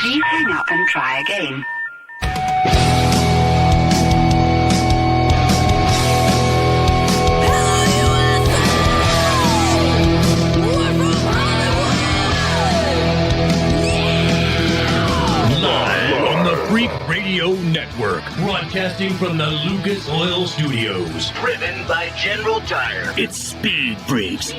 Please hang up and try again. Freak Radio Network, broadcasting from the Lucas Oil Studios. Driven by General Tire. It's Speed Freaks.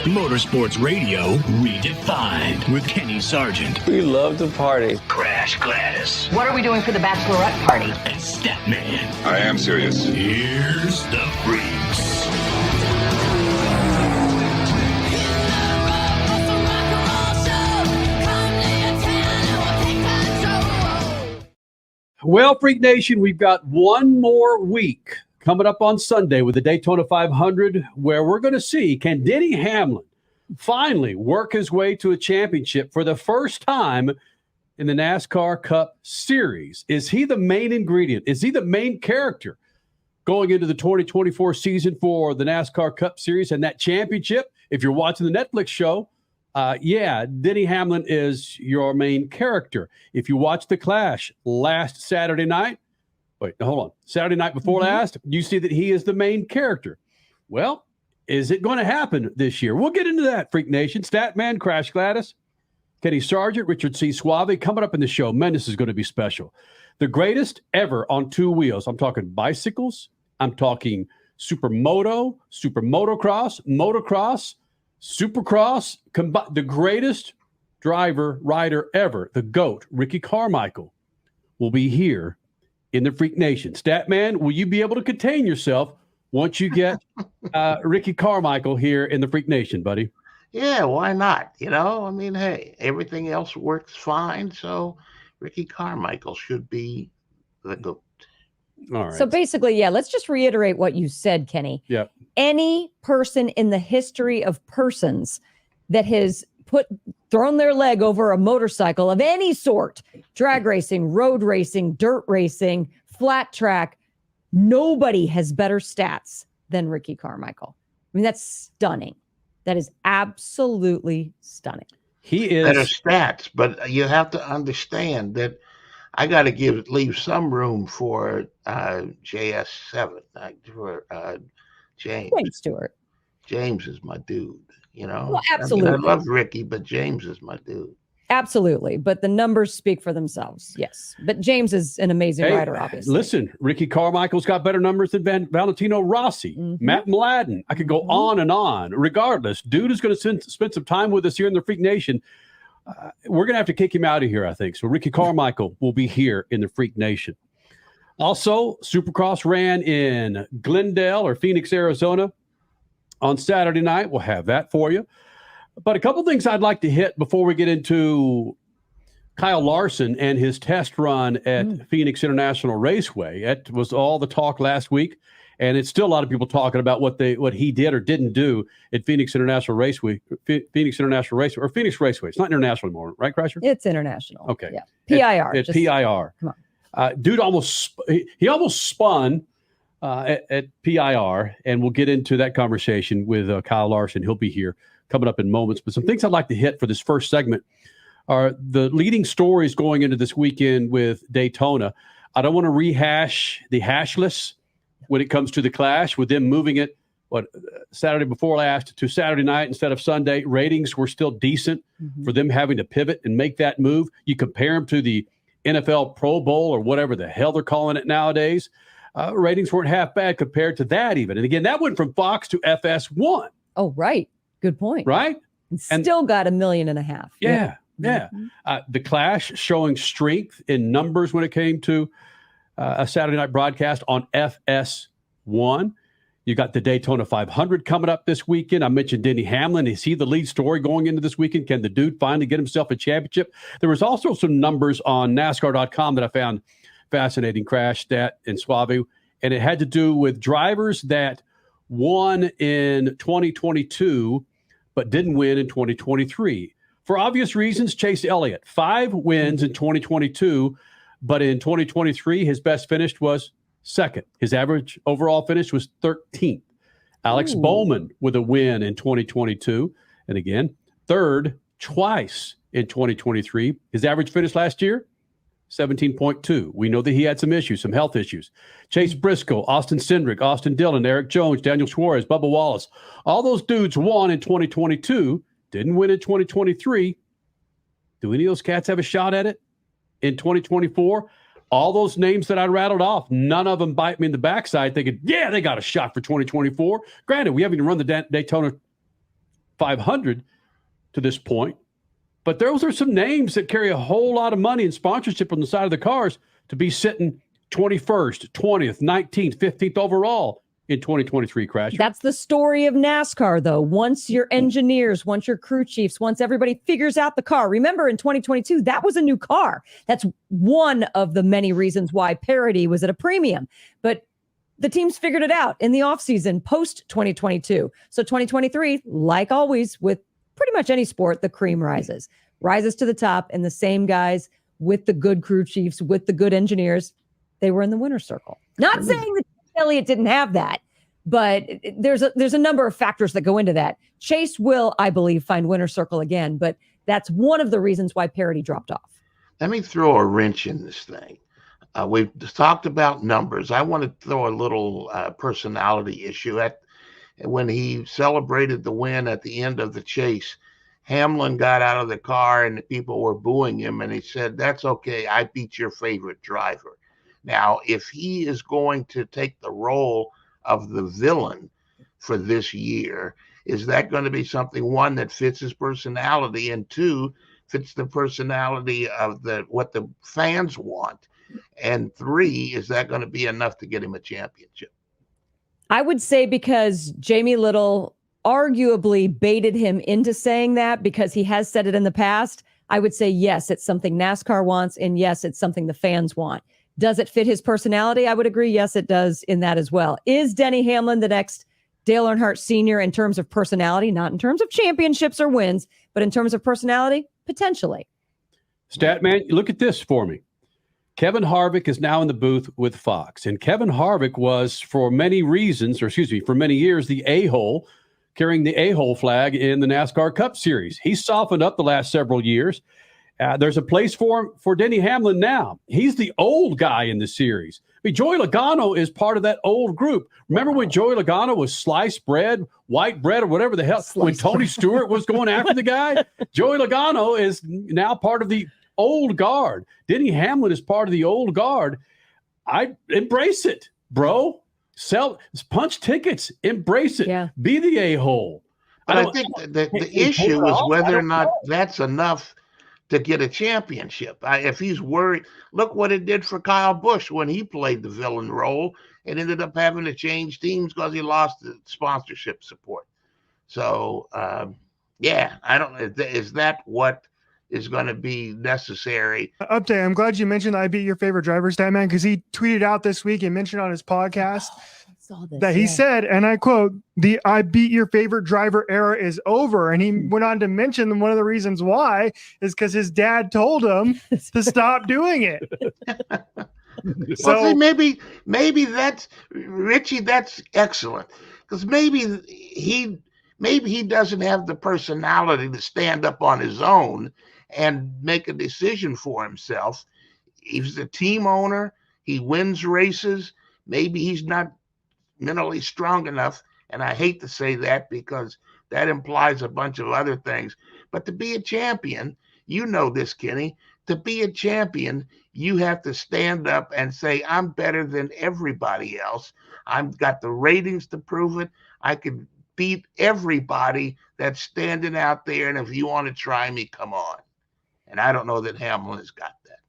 Motorsports Radio redefined with Kenny Sargent. We love to party. Crash Gladys. What are we doing for the bachelorette party? And Statman. I am serious. Here's the Freaks. Well, Freak Nation, we've got one more week coming up on Sunday with the Daytona 500, where we're going to see, can Denny Hamlin finally work his way to a championship for the first time in the NASCAR Cup Series? Is he the main ingredient? Is he the main character going into the 2024 season for the NASCAR Cup Series and that championship? If you're watching the Netflix show, Denny Hamlin is your main character. If you watch The Clash last Saturday night, Saturday night before last, you see that he is the main character. Well, is it going to happen this year? We'll get into that, Freak Nation. Statman, Crash Gladys, Kenny Sargent, Richard C. Suave, coming up in the show. Man, this is going to be special. The greatest ever on two wheels. I'm talking bicycles. I'm talking supermoto, super motocross, motocross, Supercross, the greatest rider ever, the GOAT, Ricky Carmichael, will be here in the Freak Nation. Statman, will you be able to contain yourself once you get Ricky Carmichael here in the Freak Nation, buddy? Yeah, why not? Hey, everything else works fine, so Ricky Carmichael should be the GOAT. All right. So basically, let's just reiterate what you said, Kenny. Yeah. Any person in the history of persons that has thrown their leg over a motorcycle of any sort, drag racing, road racing, dirt racing, flat track, nobody has better stats than Ricky Carmichael. I mean, that's stunning. That is absolutely stunning. He is better stats, but you have to understand that I got to leave some room for JS7, for James. Thanks, Stuart. James is my dude, Well, absolutely. I love Ricky, but James is my dude. Absolutely. But the numbers speak for themselves. Yes. But James is an amazing rider, obviously. Listen, Ricky Carmichael's got better numbers than Valentino Rossi, Matt Mladen. I could go on and on. Regardless, dude is going to spend some time with us here in the Freak Nation. We're going to have to kick him out of here, I think. So Ricky Carmichael will be here in the Freak Nation. Also, Supercross ran in Glendale or Phoenix, Arizona on Saturday night. We'll have that for you. But a couple things I'd like to hit before we get into Kyle Larson and his test run at Phoenix International Raceway. That was all the talk last week. And it's still a lot of people talking about what he did or didn't do at Phoenix International Raceway, or Phoenix Raceway. It's not international anymore, right, Crasher? It's international. Okay. Yeah. PIR. It's PIR. Come on. Dude almost spun at PIR, and we'll get into that conversation with Kyle Larson. He'll be here coming up in moments. But some things I'd like to hit for this first segment are the leading stories going into this weekend with Daytona. I don't want to rehash the hashless when it comes to the Clash, with them moving it, Saturday before last to Saturday night instead of Sunday. Ratings were still decent for them having to pivot and make that move. You compare them to the NFL Pro Bowl or whatever the hell they're calling it nowadays. Ratings weren't half bad compared to that even. And again, that went from Fox to FS1. Oh, right. Good point. Right? And still got 1.5 million. Yeah. The Clash showing strength in numbers when it came to a Saturday night broadcast on FS1. You got the Daytona 500 coming up this weekend. I mentioned Denny Hamlin. Is he the lead story going into this weekend? Can the dude finally get himself a championship? There was also some numbers on NASCAR.com that I found fascinating, Crash, Stat, and Suave, and it had to do with drivers that won in 2022 but didn't win in 2023. For obvious reasons, Chase Elliott, 5 wins in 2022, but in 2023, his best finish was second. His average overall finish was 13th. Alex Bowman with a win in 2022. And again, third twice in 2023. His average finish last year, 17.2. We know that he had some issues, some health issues. Chase Briscoe, Austin Cindric, Austin Dillon, Eric Jones, Daniel Suarez, Bubba Wallace. All those dudes won in 2022, didn't win in 2023. Do any of those cats have a shot at it in 2024? All those names that I rattled off, none of them bite me in the backside thinking, yeah, they got a shot for 2024. Granted, we haven't even run the Daytona 500 to this point. But those are some names that carry a whole lot of money and sponsorship on the side of the cars to be sitting 21st, 20th, 19th, 15th overall in 2023, Crash. That's the story of NASCAR, though. Once your engineers, once your crew chiefs, once everybody figures out the car. Remember, in 2022, that was a new car. That's one of the many reasons why parity was at a premium. But the teams figured it out in the offseason post-2022. So 2023, like always, with pretty much any sport, the cream rises to the top, and the same guys with the good crew chiefs, with the good engineers, they were in the winner's circle. Not saying that Elliott didn't have that, but there's a number of factors that go into that. Chase will, I believe, find winner's circle again, but that's one of the reasons why parity dropped off. Let me throw a wrench in this thing. We've talked about numbers. I want to throw a little personality issue at. When he celebrated the win at the end of the chase, Hamlin got out of the car and the people were booing him, and he said, "That's okay. I beat your favorite driver." Now, if he is going to take the role of the villain for this year, is that going to be something, one, that fits his personality, and two, fits the personality of what the fans want, and three, is that going to be enough to get him a championship? I would say because Jamie Little arguably baited him into saying that, because he has said it in the past. I would say, yes, it's something NASCAR wants, and yes, it's something the fans want. Does it fit his personality? I would agree. Yes, it does in that as well. Is Denny Hamlin the next Dale Earnhardt Sr. in terms of personality? Not in terms of championships or wins, but in terms of personality, potentially. Statman, look at this for me. Kevin Harvick is now in the booth with Fox. And Kevin Harvick was, for many years, the a-hole, carrying the a-hole flag in the NASCAR Cup Series. He's softened up the last several years. There's a place for him for Denny Hamlin now. He's the old guy in the series. I mean, Joey Logano is part of that old group. Remember when Joey Logano was sliced bread, white bread, or whatever the hell, when Tony Stewart was going after the guy? Joey Logano is now part of the old guard. Denny Hamlin is part of the old guard. I embrace it, bro. Punch tickets, embrace it. Yeah. Be the a-hole. But I think the issue is whether or not that's enough to get a championship. If he's worried, look what it did for Kyle Busch when he played the villain role and ended up having to change teams because he lost the sponsorship support. So, I don't know. Is that what is going to be necessary? Update. I'm glad you mentioned I beat your favorite driver, Statman, because he tweeted out this week and mentioned on his podcast that he said, and I quote, "The I beat your favorite driver era is over." And he went on to mention one of the reasons why is because his dad told him to stop doing it. So well, see, maybe that's Richie. That's excellent, because maybe he doesn't have the personality to stand up on his own and make a decision for himself. He's the team owner. He wins races. Maybe he's not mentally strong enough. And I hate to say that because that implies a bunch of other things. But to be a champion, you know this, Kenny, to be a champion, you have to stand up and say, I'm better than everybody else. I've got the ratings to prove it. I can beat everybody that's standing out there. And if you want to try me, come on. And I don't know that Hamlin has got that.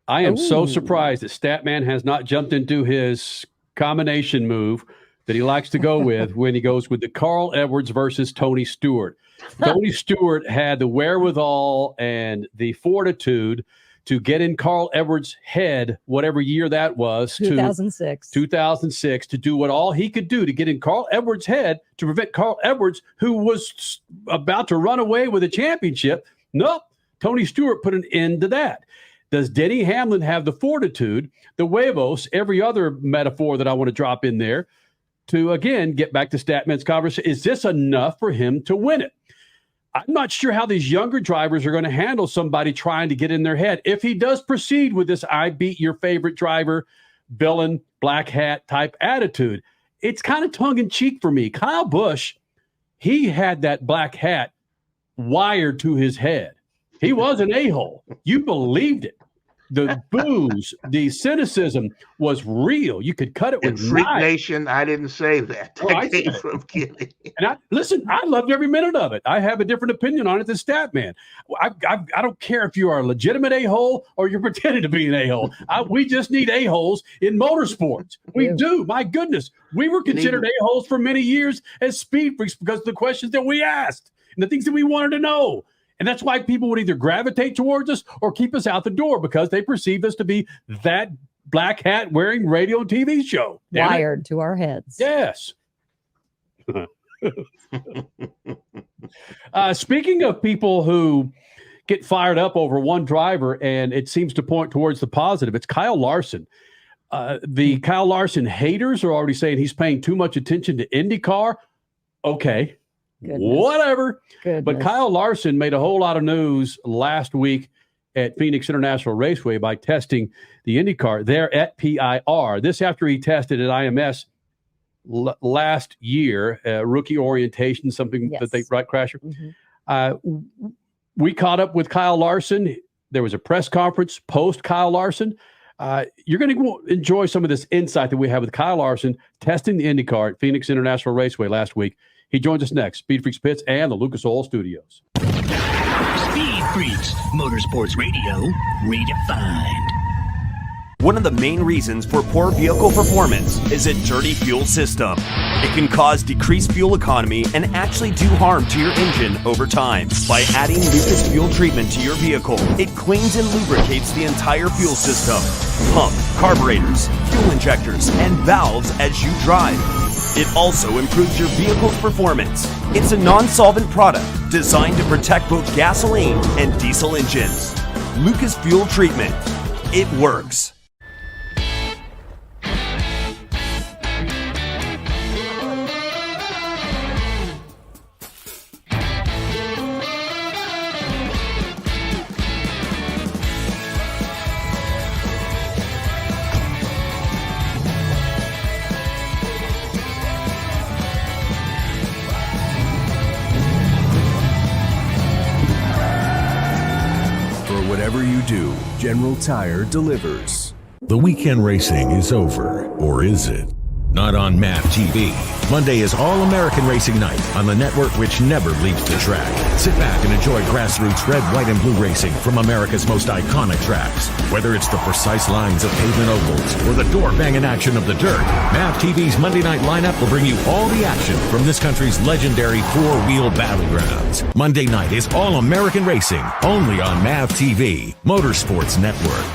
I am so surprised that Statman has not jumped into his combination move that he likes to go with when he goes with the Carl Edwards versus Tony Stewart. Tony Stewart had the wherewithal and the fortitude to get in Carl Edwards' head, whatever year that was, 2006, to do what all he could do to get in Carl Edwards' head to prevent Carl Edwards, who was about to run away with a championship. Nope. Tony Stewart put an end to that. Does Denny Hamlin have the fortitude, the huevos, every other metaphor that I want to drop in there, to, again, get back to Statman's conversation? Is this enough for him to win it? I'm not sure how these younger drivers are going to handle somebody trying to get in their head. If he does proceed with this I beat your favorite driver, villain, black hat type attitude, it's kind of tongue-in-cheek for me. Kyle Busch, he had that black hat wired to his head. He was an a-hole. You believed it. The booze, the cynicism was real. You could cut it with Freak knives. Nation, I didn't say that. I came said from Kitty. And I loved every minute of it. I have a different opinion on it than Statman. I don't care if you are a legitimate a-hole or you're pretending to be an a-hole. We just need a-holes in motorsports. We do. My goodness. We were considered a-holes for many years as speed freaks because of the questions that we asked and the things that we wanted to know. And that's why people would either gravitate towards us or keep us out the door because they perceived us to be that black hat wearing radio and TV show. Wired to our heads. Yes. Speaking of people who get fired up over one driver, and it seems to point towards the positive, it's Kyle Larson. The Kyle Larson haters are already saying he's paying too much attention to IndyCar. Okay. Goodness. Whatever. Goodness. But Kyle Larson made a whole lot of news last week at Phoenix International Raceway by testing the IndyCar there at PIR. This after he tested at IMS last year, rookie orientation, something that they right, Crasher. Mm-hmm. We caught up with Kyle Larson. There was a press conference post Kyle Larson. You're going to enjoy some of this insight that we have with Kyle Larson testing the IndyCar at Phoenix International Raceway last week. He joins us next. Speed Freaks Pits and the Lucas Oil Studios. Speed Freaks, Motorsports Radio, redefined. One of the main reasons for poor vehicle performance is a dirty fuel system. It can cause decreased fuel economy and actually do harm to your engine over time. By adding Lucas fuel treatment to your vehicle, it cleans and lubricates the entire fuel system. Pump, carburetors, fuel injectors, and valves as you drive. It also improves your vehicle's performance. It's a non-solvent product designed to protect both gasoline and diesel engines. Lucas Fuel Treatment. It works. Whatever you do, General Tire delivers. The weekend racing is over, or is it? Not on MAV TV. Monday is All-American Racing Night on the network which never leaves the track. Sit back and enjoy grassroots red, white, and blue racing from America's most iconic tracks. Whether it's the precise lines of pavement ovals or the door-banging action of the dirt, MAV TV's Monday night lineup will bring you all the action from this country's legendary four-wheel battlegrounds. Monday night is All-American Racing, only on MAV TV, Motorsports Network.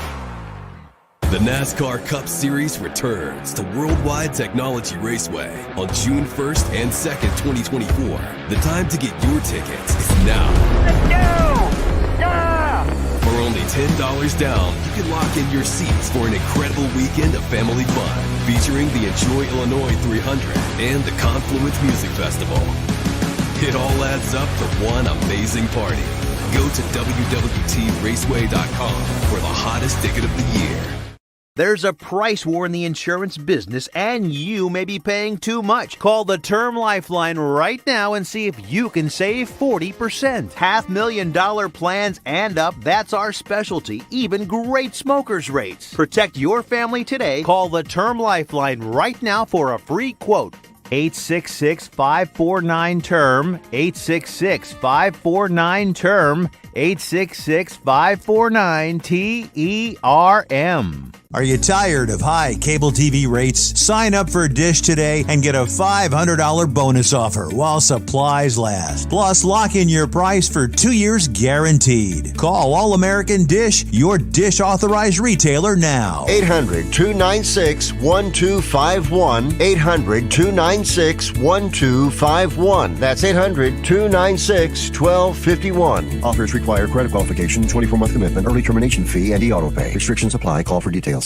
The NASCAR Cup Series returns to Worldwide Technology Raceway on June 1st and 2nd, 2024. The time to get your tickets is now. Let's go! Yeah! For only $10 down, you can lock in your seats for an incredible weekend of family fun, featuring the Enjoy Illinois 300 and the Confluence Music Festival. It all adds up for one amazing party. Go to www.raceway.com for the hottest ticket of the year. There's a price war in the insurance business, and you may be paying too much. Call the Term Lifeline right now and see if you can save 40%. $500,000 plans and up, that's our specialty. Even great smokers rates. Protect your family today. Call the Term Lifeline right now for a free quote. 866-549-TERM, 866-549-TERM, 866-549-TERM. Are you tired of high cable TV rates? Sign up for Dish today and get a $500 bonus offer while supplies last. Plus, lock in your price for 2 years guaranteed. Call All American Dish, your Dish authorized retailer now. 800-296-1251. 800-296-1251. That's 800-296-1251. Offers require credit qualification, 24-month commitment, early termination fee, and e-auto pay. Restrictions apply. Call for details.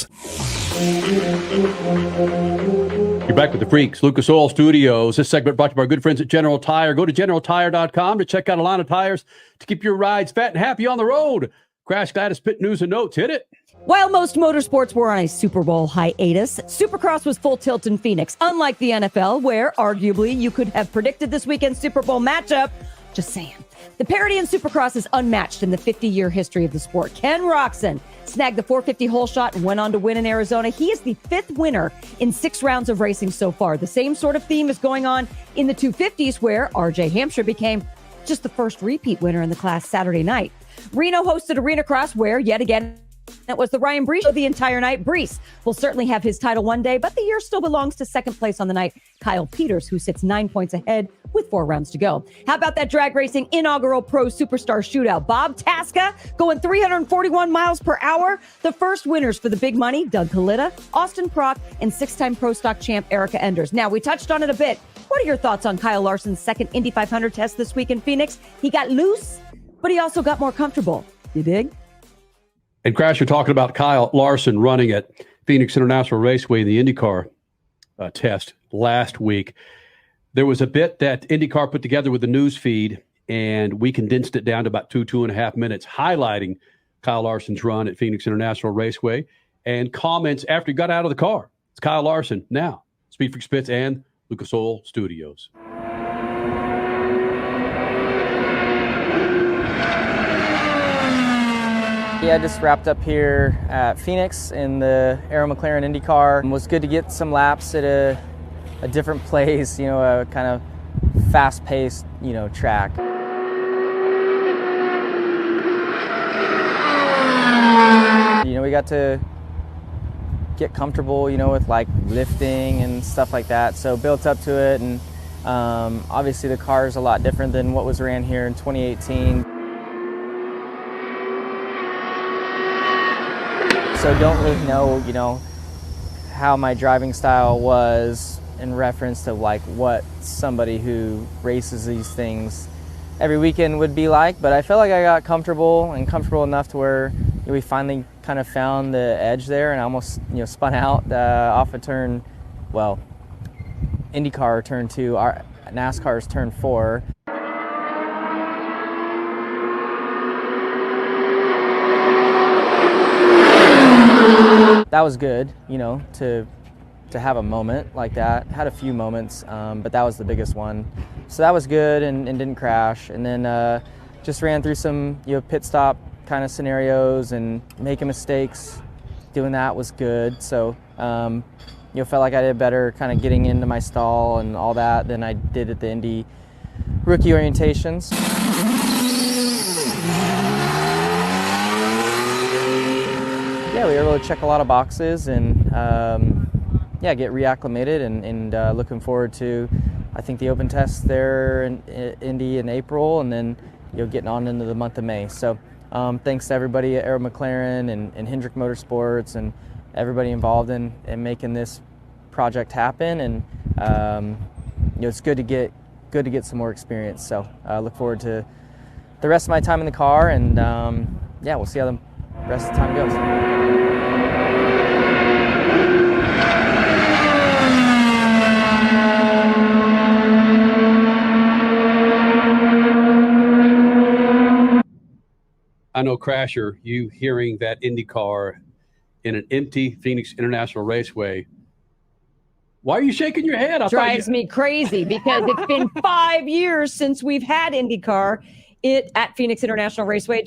You're back with the Freaks, Lucas Oil Studios. This segment brought to you by our good friends at General Tire. Go to generaltire.com to check out a line of tires to keep your rides fat and happy on the road. Crash Gladys, Pit News and Notes. Hit it. While most motorsports were on a Super Bowl hiatus, Supercross was full tilt in Phoenix, unlike the NFL, where arguably you could have predicted this weekend's Super Bowl matchup. Just saying. The parity in Supercross is unmatched in the 50-year history of the sport. Ken Roczen snagged the 450 hole shot and went on to win in Arizona. He is the 5th winner in 6 rounds of racing so far. The same sort of theme is going on in the 250s, where RJ Hampshire became just the first repeat winner in the class Saturday night. Reno hosted Arena Cross, where, yet again, that was the Ryan Brees show the entire night. Brees will certainly have his title one day, but the year still belongs to second place on the night, Kyle Peters, who sits 9 points ahead with 4 rounds to go. How about that drag racing inaugural Pro Superstar Shootout? Bob Tasca going 341 miles per hour. The first winners for the big money, Doug Kalita, Austin Prock, and 6-time Pro Stock champ Erica Enders. Now, we touched on it a bit. What are your thoughts on Kyle Larson's second Indy 500 test this week in Phoenix? He got loose, but he also got more comfortable. You dig? And Crash, you're talking about Kyle Larson running at Phoenix International Raceway in the IndyCar test last week. There was a bit that IndyCar put together with the news feed, and we condensed it down to about 2.5 minutes, highlighting Kyle Larson's run at Phoenix International Raceway and comments after he got out of the car. It's Kyle Larson now, SpeedFreaks Pits and Lucas Oil Studios. Yeah, I just wrapped up here at Phoenix in the Arrow McLaren IndyCar. It was good to get some laps at a different place, you know, a kind of fast-paced, you know, track. You know, we got to get comfortable, you know, with like lifting and stuff like that. So built up to it, and obviously the car is a lot different than what was ran here in 2018. So don't really know, you know, how my driving style was in reference to like what somebody who races these things every weekend would be like. But I felt like I got comfortable enough to where we finally kind of found the edge there, and I almost, you know, spun out off a turn, well, IndyCar turn 2, our NASCAR's turn 4. That was good, you know, to have a moment like that. Had a few moments, but that was the biggest one. So that was good and didn't crash. And then just ran through some, you know, pit stop kind of scenarios and making mistakes. Doing that was good. So, you know, felt like I did better kind of getting into my stall and all that than I did at the Indy rookie orientations. Yeah, we were able to check a lot of boxes and yeah, get reacclimated and looking forward to, I think, the open test there in Indy in April, and then, you know, getting on into the month of May. So thanks to everybody at Arrow McLaren and Hendrick Motorsports and everybody involved in making this project happen. And you know, it's good to get some more experience. So I look forward to the rest of my time in the car, and yeah, we'll see how the rest of the time goes. I know, Crasher, you hearing that IndyCar in an empty Phoenix International Raceway. Why are you shaking your head? Drives me crazy because it's been 5 years since we've had IndyCar at Phoenix International Raceway.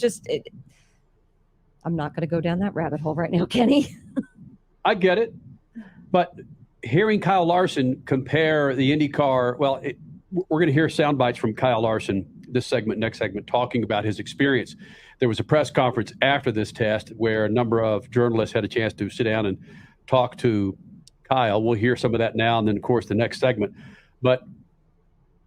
I'm not going to go down that rabbit hole right now, Kenny. I get it. But hearing Kyle Larson compare the IndyCar, well, we're going to hear sound bites from Kyle Larson this segment, next segment, talking about his experience. There was a press conference after this test where a number of journalists had a chance to sit down and talk to Kyle. We'll hear some of that now, and then, of course, the next segment. But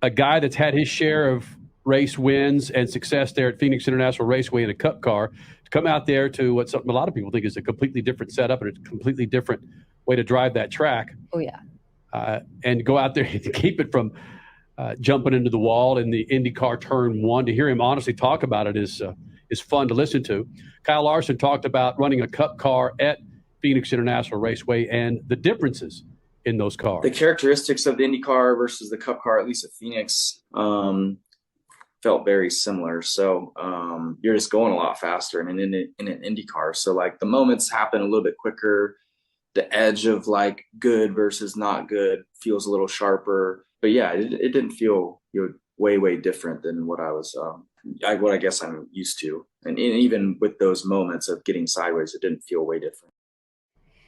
a guy that's had his share of race wins and success there at Phoenix International Raceway in a Cup car, to come out there to what a lot of people think is a completely different setup and a completely different way to drive that track. Oh, yeah. And go out there and keep it from jumping into the wall in the IndyCar Turn 1. To hear him honestly talk about it is fun to listen to. Kyle Larson talked about running a Cup car at Phoenix International Raceway and the differences in those cars? The characteristics of the IndyCar versus the Cup car, at least at Phoenix, felt very similar. So you're just going a lot faster. I mean, in an IndyCar, so like the moments happen a little bit quicker. The edge of like good versus not good feels a little sharper. But yeah, it didn't feel way different than what I was what I guess I'm used to. And even with those moments of getting sideways, it didn't feel way different.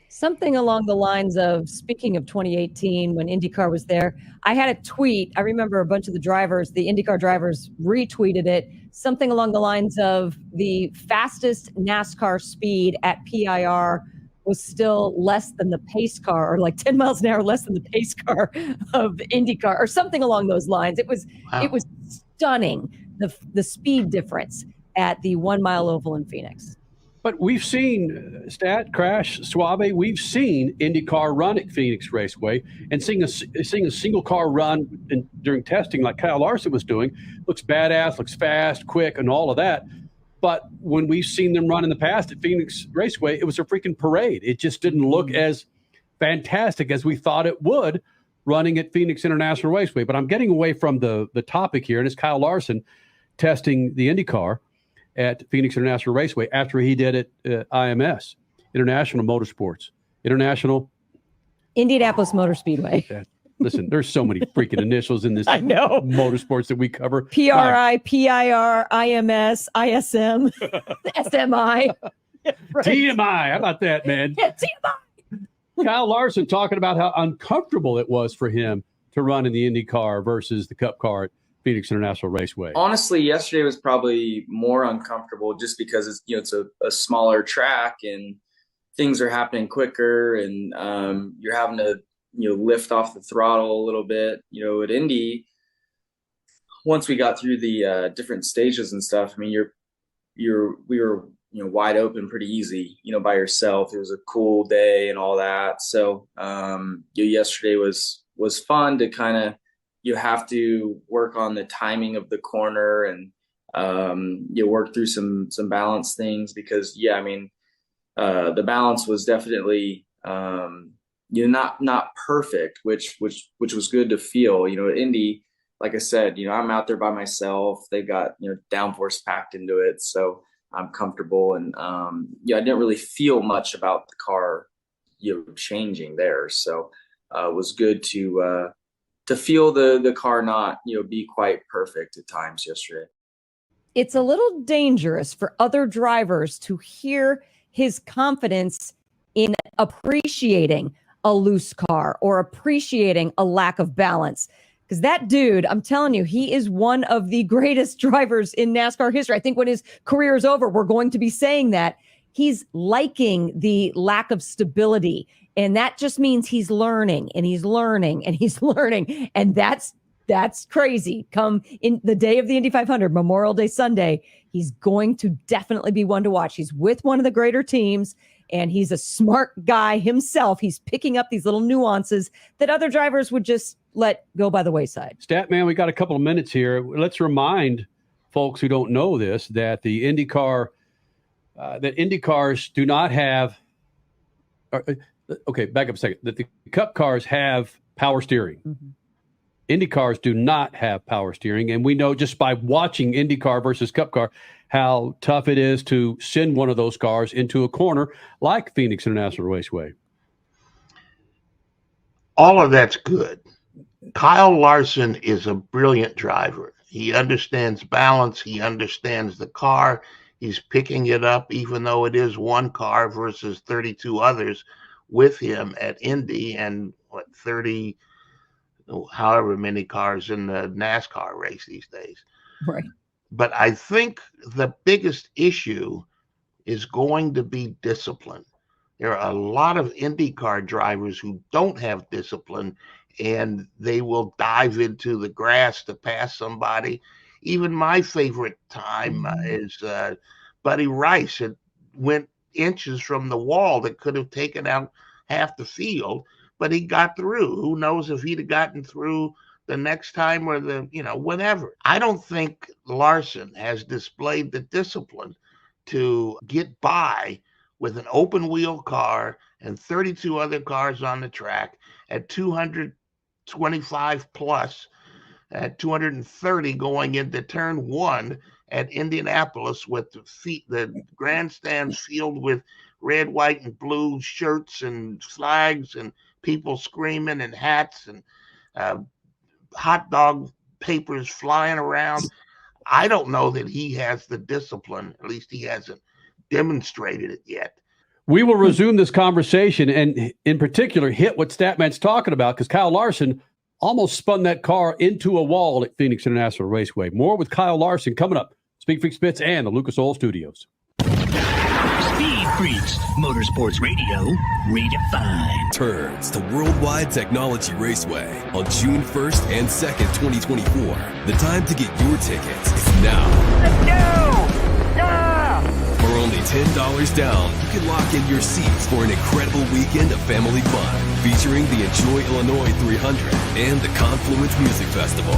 Something along the lines of, speaking of 2018, when IndyCar was there, I had a tweet. I remember a bunch of the IndyCar drivers retweeted it. Something along the lines of the fastest NASCAR speed at PIR was still less than the pace car, or like 10 miles an hour less than the pace car of IndyCar, or something along those lines. It was stunning, the speed difference at the 1 mile oval in Phoenix. But we've seen Crash, Suave. We've seen IndyCar run at Phoenix Raceway, and seeing a single car run during testing, like Kyle Larson was doing, looks badass, looks fast, quick, and all of that. But when we've seen them run in the past at Phoenix Raceway, it was a freaking parade. It just didn't look as fantastic as we thought it would running at Phoenix International Raceway. But I'm getting away from the topic here, and it's Kyle Larson testing the IndyCar at Phoenix International Raceway after he did it at IMS, International Motorsports, Indianapolis Motor Speedway. Listen, there's so many freaking initials in this I know. motorsports that we cover. PRI, PIR, IMS, ISM, SMI. Right. TMI. How about that, man? Yeah, TMI. Kyle Larson talking about how uncomfortable it was for him to run in the IndyCar versus the Cup car at Phoenix International Raceway. Honestly, yesterday was probably more uncomfortable just because it's a smaller track and things are happening quicker, and you're having to lift off the throttle a little bit. At Indy, once we got through the different stages and stuff, I mean, we were wide open pretty easy, by yourself. It was a cool day and all that. So yesterday was fun to kind of, you have to work on the timing of the corner and you work through some balance things, because the balance was definitely not perfect, which was good to feel. At Indy, like I said, I'm out there by myself. They've got downforce packed into it, so I'm comfortable, and I didn't really feel much about the car changing there. So it was good to feel the car not be quite perfect at times yesterday. It's a little dangerous for other drivers to hear his confidence in appreciating a loose car or appreciating a lack of balance. Because that dude, I'm telling you, he is one of the greatest drivers in NASCAR history. I think when his career is over, we're going to be saying that. He's liking the lack of stability. And that just means he's learning and he's learning and he's learning. And that's crazy. Come in the day of the Indy 500, Memorial Day Sunday, he's going to definitely be one to watch. He's with one of the greater teams, and he's a smart guy himself. He's picking up these little nuances that other drivers would just let go by the wayside. Statman, we got a couple of minutes here. Let's remind folks who don't know this that the IndyCars do not have. Okay, back up a second. That the Cup cars have power steering. Mm-hmm. IndyCars do not have power steering, and we know just by watching IndyCar versus Cup car how tough it is to send one of those cars into a corner like Phoenix International Raceway. All of that's good. Kyle Larson is a brilliant driver. He understands balance. He understands the car. He's picking it up, even though it is one car versus 32 others with him at Indy, and 30, however many cars in the NASCAR race these days. Right. But I think the biggest issue is going to be discipline. There are a lot of IndyCar drivers who don't have discipline, and they will dive into the grass to pass somebody. Even my favorite time is Buddy Rice. It went inches from the wall that could have taken out half the field, but he got through. Who knows if he'd have gotten through the next time or whenever. I don't think Larson has displayed the discipline to get by with an open wheel car and 32 other cars on the track at 225 plus, at 230 going into turn 1 at Indianapolis, with the grandstands filled with red, white, and blue shirts and flags and people screaming and hats and hot dog papers flying around. I don't know that he has the discipline. At least he hasn't demonstrated it yet. We will resume this conversation and in particular hit what Statman's talking about, because Kyle Larson almost spun that car into a wall at Phoenix International Raceway. More with Kyle Larson coming up. SpeedFreaks Bits and the Lucas Oil Studios. SpeedFreaks, Motorsports Radio, redefined. Turns to Worldwide Technology Raceway on June 1st and 2nd, 2024. The time to get your tickets is now. Let's go! Yeah! For only $10 down, you can lock in your seats for an incredible weekend of family fun, featuring the Enjoy Illinois 300 and the Confluence Music Festival.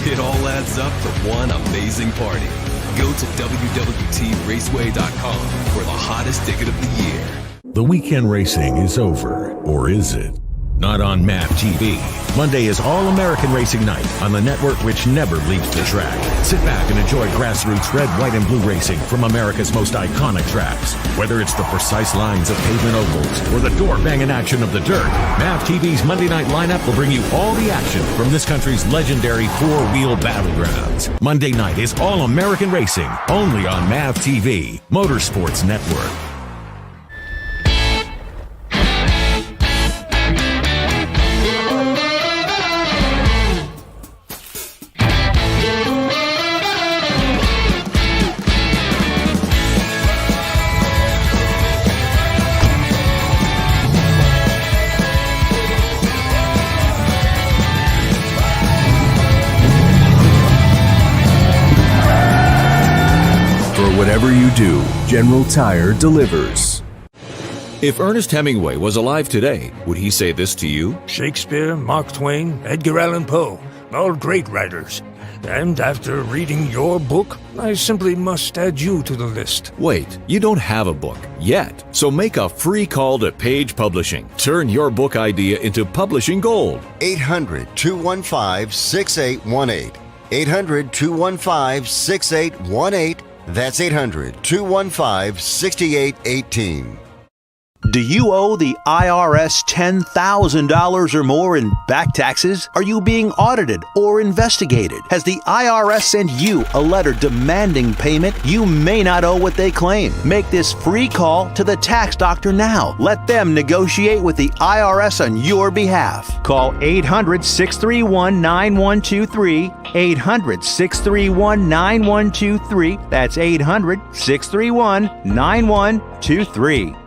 It all adds up to one amazing party. Go to www.raceway.com for the hottest ticket of the year. The weekend racing is over, or is it? Not on MAP TV. Monday is All-American Racing Night on the network which never leaves the track. Sit back and enjoy grassroots red, white, and blue racing from America's most iconic tracks. Whether it's the precise lines of pavement ovals or the door-banging action of the dirt, MAP TV's Monday night lineup will bring you all the action from this country's legendary four-wheel battlegrounds. Monday night is All-American Racing, only on MAP TV, Motorsports Network. Whatever you do, General Tire delivers. If Ernest Hemingway was alive today, would he say this to you? Shakespeare, Mark Twain, Edgar Allan Poe, all great writers. And after reading your book, I simply must add you to the list. Wait, you don't have a book yet. So make a free call to Page Publishing. Turn your book idea into publishing gold. 800-215-6818. 800-215-6818. That's 800-215-6818. Do you owe the IRS $10,000 or more in back taxes? Are you being audited or investigated? Has the IRS sent you a letter demanding payment? You may not owe what they claim. Make this free call to the tax doctor now. Let them negotiate with the IRS on your behalf. Call 800-631-9123. 800-631-9123. That's 800-631-9123.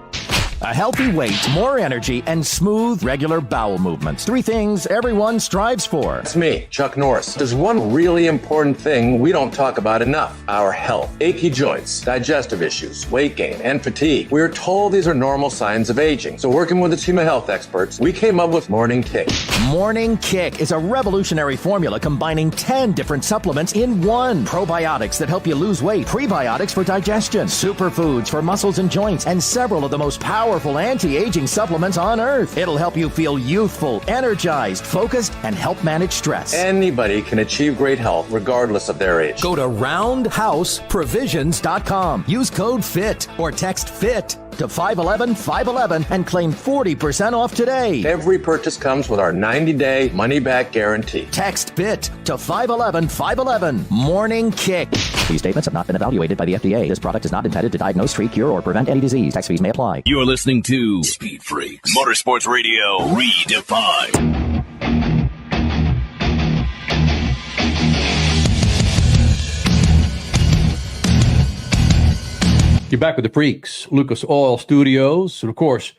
A healthy weight, more energy, and smooth, regular bowel movements. 3 things everyone strives for. It's me, Chuck Norris. There's one really important thing we don't talk about enough: our health. Achy joints, digestive issues, weight gain, and fatigue. We're told these are normal signs of aging. So working with a team of health experts, we came up with Morning Kick. Morning Kick is a revolutionary formula combining 10 different supplements in one. Probiotics that help you lose weight, prebiotics for digestion, superfoods for muscles and joints, and several of the most powerful anti-aging supplements on earth. It'll help you feel youthful, energized, focused, and help manage stress. Anybody can achieve great health regardless of their age. Go to roundhouseprovisions.com. Use code FIT or text FIT to 511-511 and claim 40% off today. Every purchase comes with our 90-day money-back guarantee. Text FIT to 511-511. Morning Kick. These statements have not been evaluated by the FDA. This product is not intended to diagnose, treat, cure, or prevent any disease. Tax fees may apply. You're listening to Speed Freaks, Motorsports Radio, redefined. You're back with the Freaks, Lucas Oil Studios. And of course,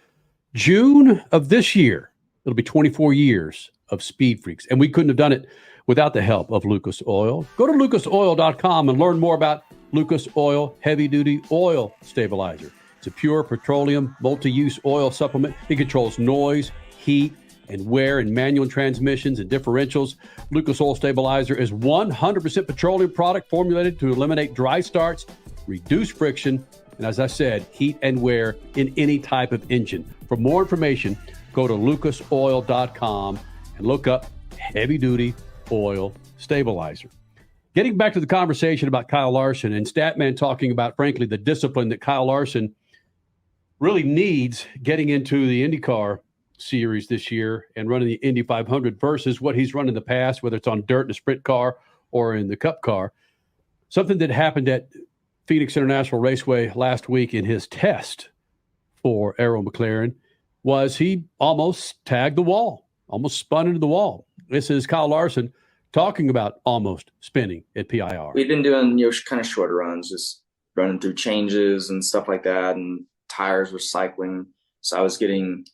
June of this year, it'll be 24 years of Speed Freaks. And we couldn't have done it without the help of Lucas Oil. Go to lucasoil.com and learn more about Lucas Oil Heavy Duty Oil Stabilizer. It's a pure petroleum multi-use oil supplement. It controls noise, heat, and wear in manual transmissions and differentials. Lucas Oil Stabilizer is 100% petroleum product formulated to eliminate dry starts, reduce friction, And as I said, heat and wear in any type of engine. For more information, go to lucasoil.com and look up heavy-duty oil stabilizer. Getting back to the conversation about Kyle Larson and Statman talking about, frankly, the discipline that Kyle Larson really needs getting into the IndyCar series this year and running the Indy 500 versus what he's run in the past, whether it's on dirt in a sprint car or in the cup car. Something that happened at Phoenix International Raceway last week in his test for Arrow McLaren was he almost tagged the wall, almost spun into the wall. This is Kyle Larson talking about almost spinning at PIR. We've been doing, kind of shorter runs, just running through changes and stuff like that, and tires were cycling. So I was getting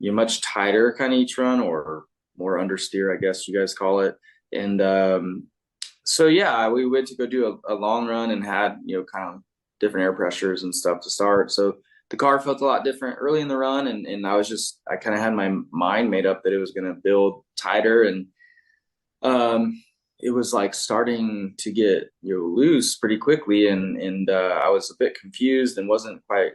much tighter kind of each run, or more understeer, I guess you guys call it. And we went to go do a long run and had, kind of different air pressures and stuff to start. So the car felt a lot different early in the run. And I kind of had my mind made up that it was going to build tighter. And it was like starting to get, loose pretty quickly. And I was a bit confused and wasn't quite,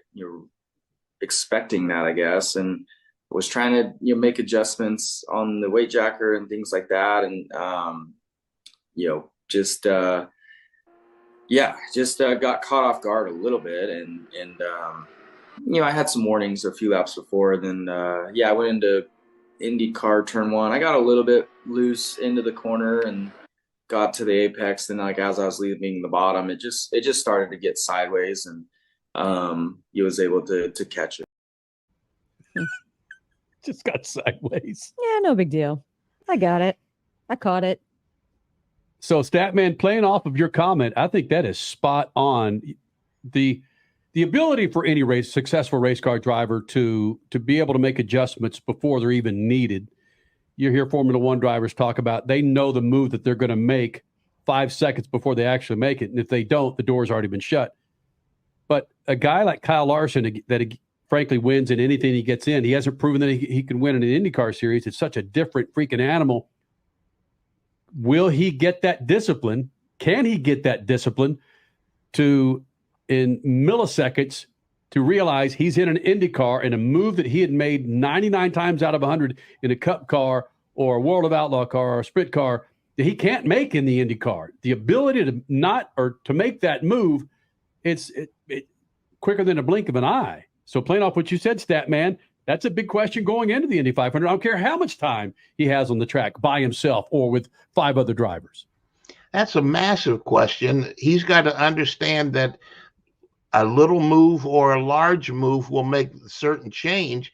expecting that, I guess. And was trying to, make adjustments on the weight jacker and things like that. And, got caught off guard a little bit. And I had some warnings a few laps before. Then, I went into IndyCar turn 1. I got a little bit loose into the corner and got to the apex. Then, as I was leaving the bottom, it just started to get sideways, and he was able to catch it. Just got sideways. Yeah, no big deal. I got it. I caught it. So, Statman, playing off of your comment, I think that is spot on. The ability for any successful race car driver to be able to make adjustments before they're even needed. You hear Formula One drivers talk about they know the move that they're going to make 5 seconds before they actually make it. And if they don't, the door's already been shut. But a guy like Kyle Larson that frankly wins in anything he gets in, he hasn't proven that he can win in an IndyCar series. It's such a different freaking animal. Will he get that discipline? Can he get that discipline to, in milliseconds, to realize he's in an IndyCar and a move that he had made 99 times out of 100 in a cup car or a World of Outlaw car or a sprint car that he can't make in the IndyCar? The ability to make that move, it's quicker than a blink of an eye. So playing off what you said, Statman, that's a big question going into the Indy 500. I don't care how much time he has on the track by himself or with 5 other drivers. That's a massive question. He's got to understand that a little move or a large move will make a certain change,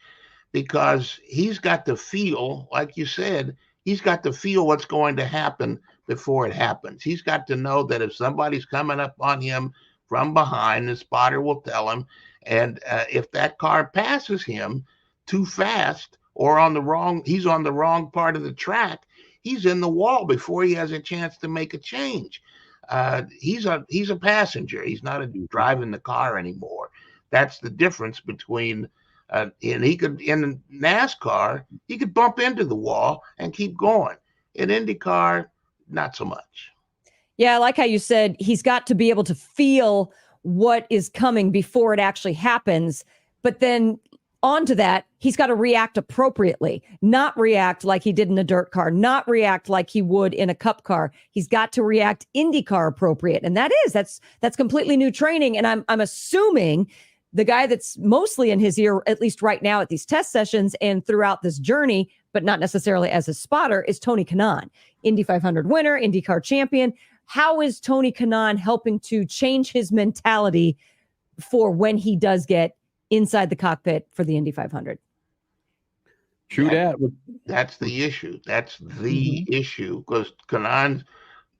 because he's got to feel, like you said, he's got to feel what's going to happen before it happens. He's got to know that if somebody's coming up on him from behind, the spotter will tell him. And if that car passes him too fast or he's on the wrong part of the track, he's in the wall before he has a chance to make a change. He's a passenger. He's not driving the car anymore. That's the difference between and he could, in NASCAR, he could bump into the wall and keep going. In IndyCar, not so much. Yeah, I like how you said he's got to be able to feel what is coming before it actually happens. But then onto that, he's got to react appropriately, not react like he did in a dirt car, not react like he would in a cup car. He's got to react IndyCar appropriate. And that's completely new training. And I'm assuming the guy that's mostly in his ear, at least right now at these test sessions and throughout this journey, but not necessarily as a spotter, is Tony Kanaan, Indy 500 winner, IndyCar champion. How is Tony Kanaan helping to change his mentality for when he does get inside the cockpit for the Indy 500? True that. That's the issue. That's the issue, because Kanaan,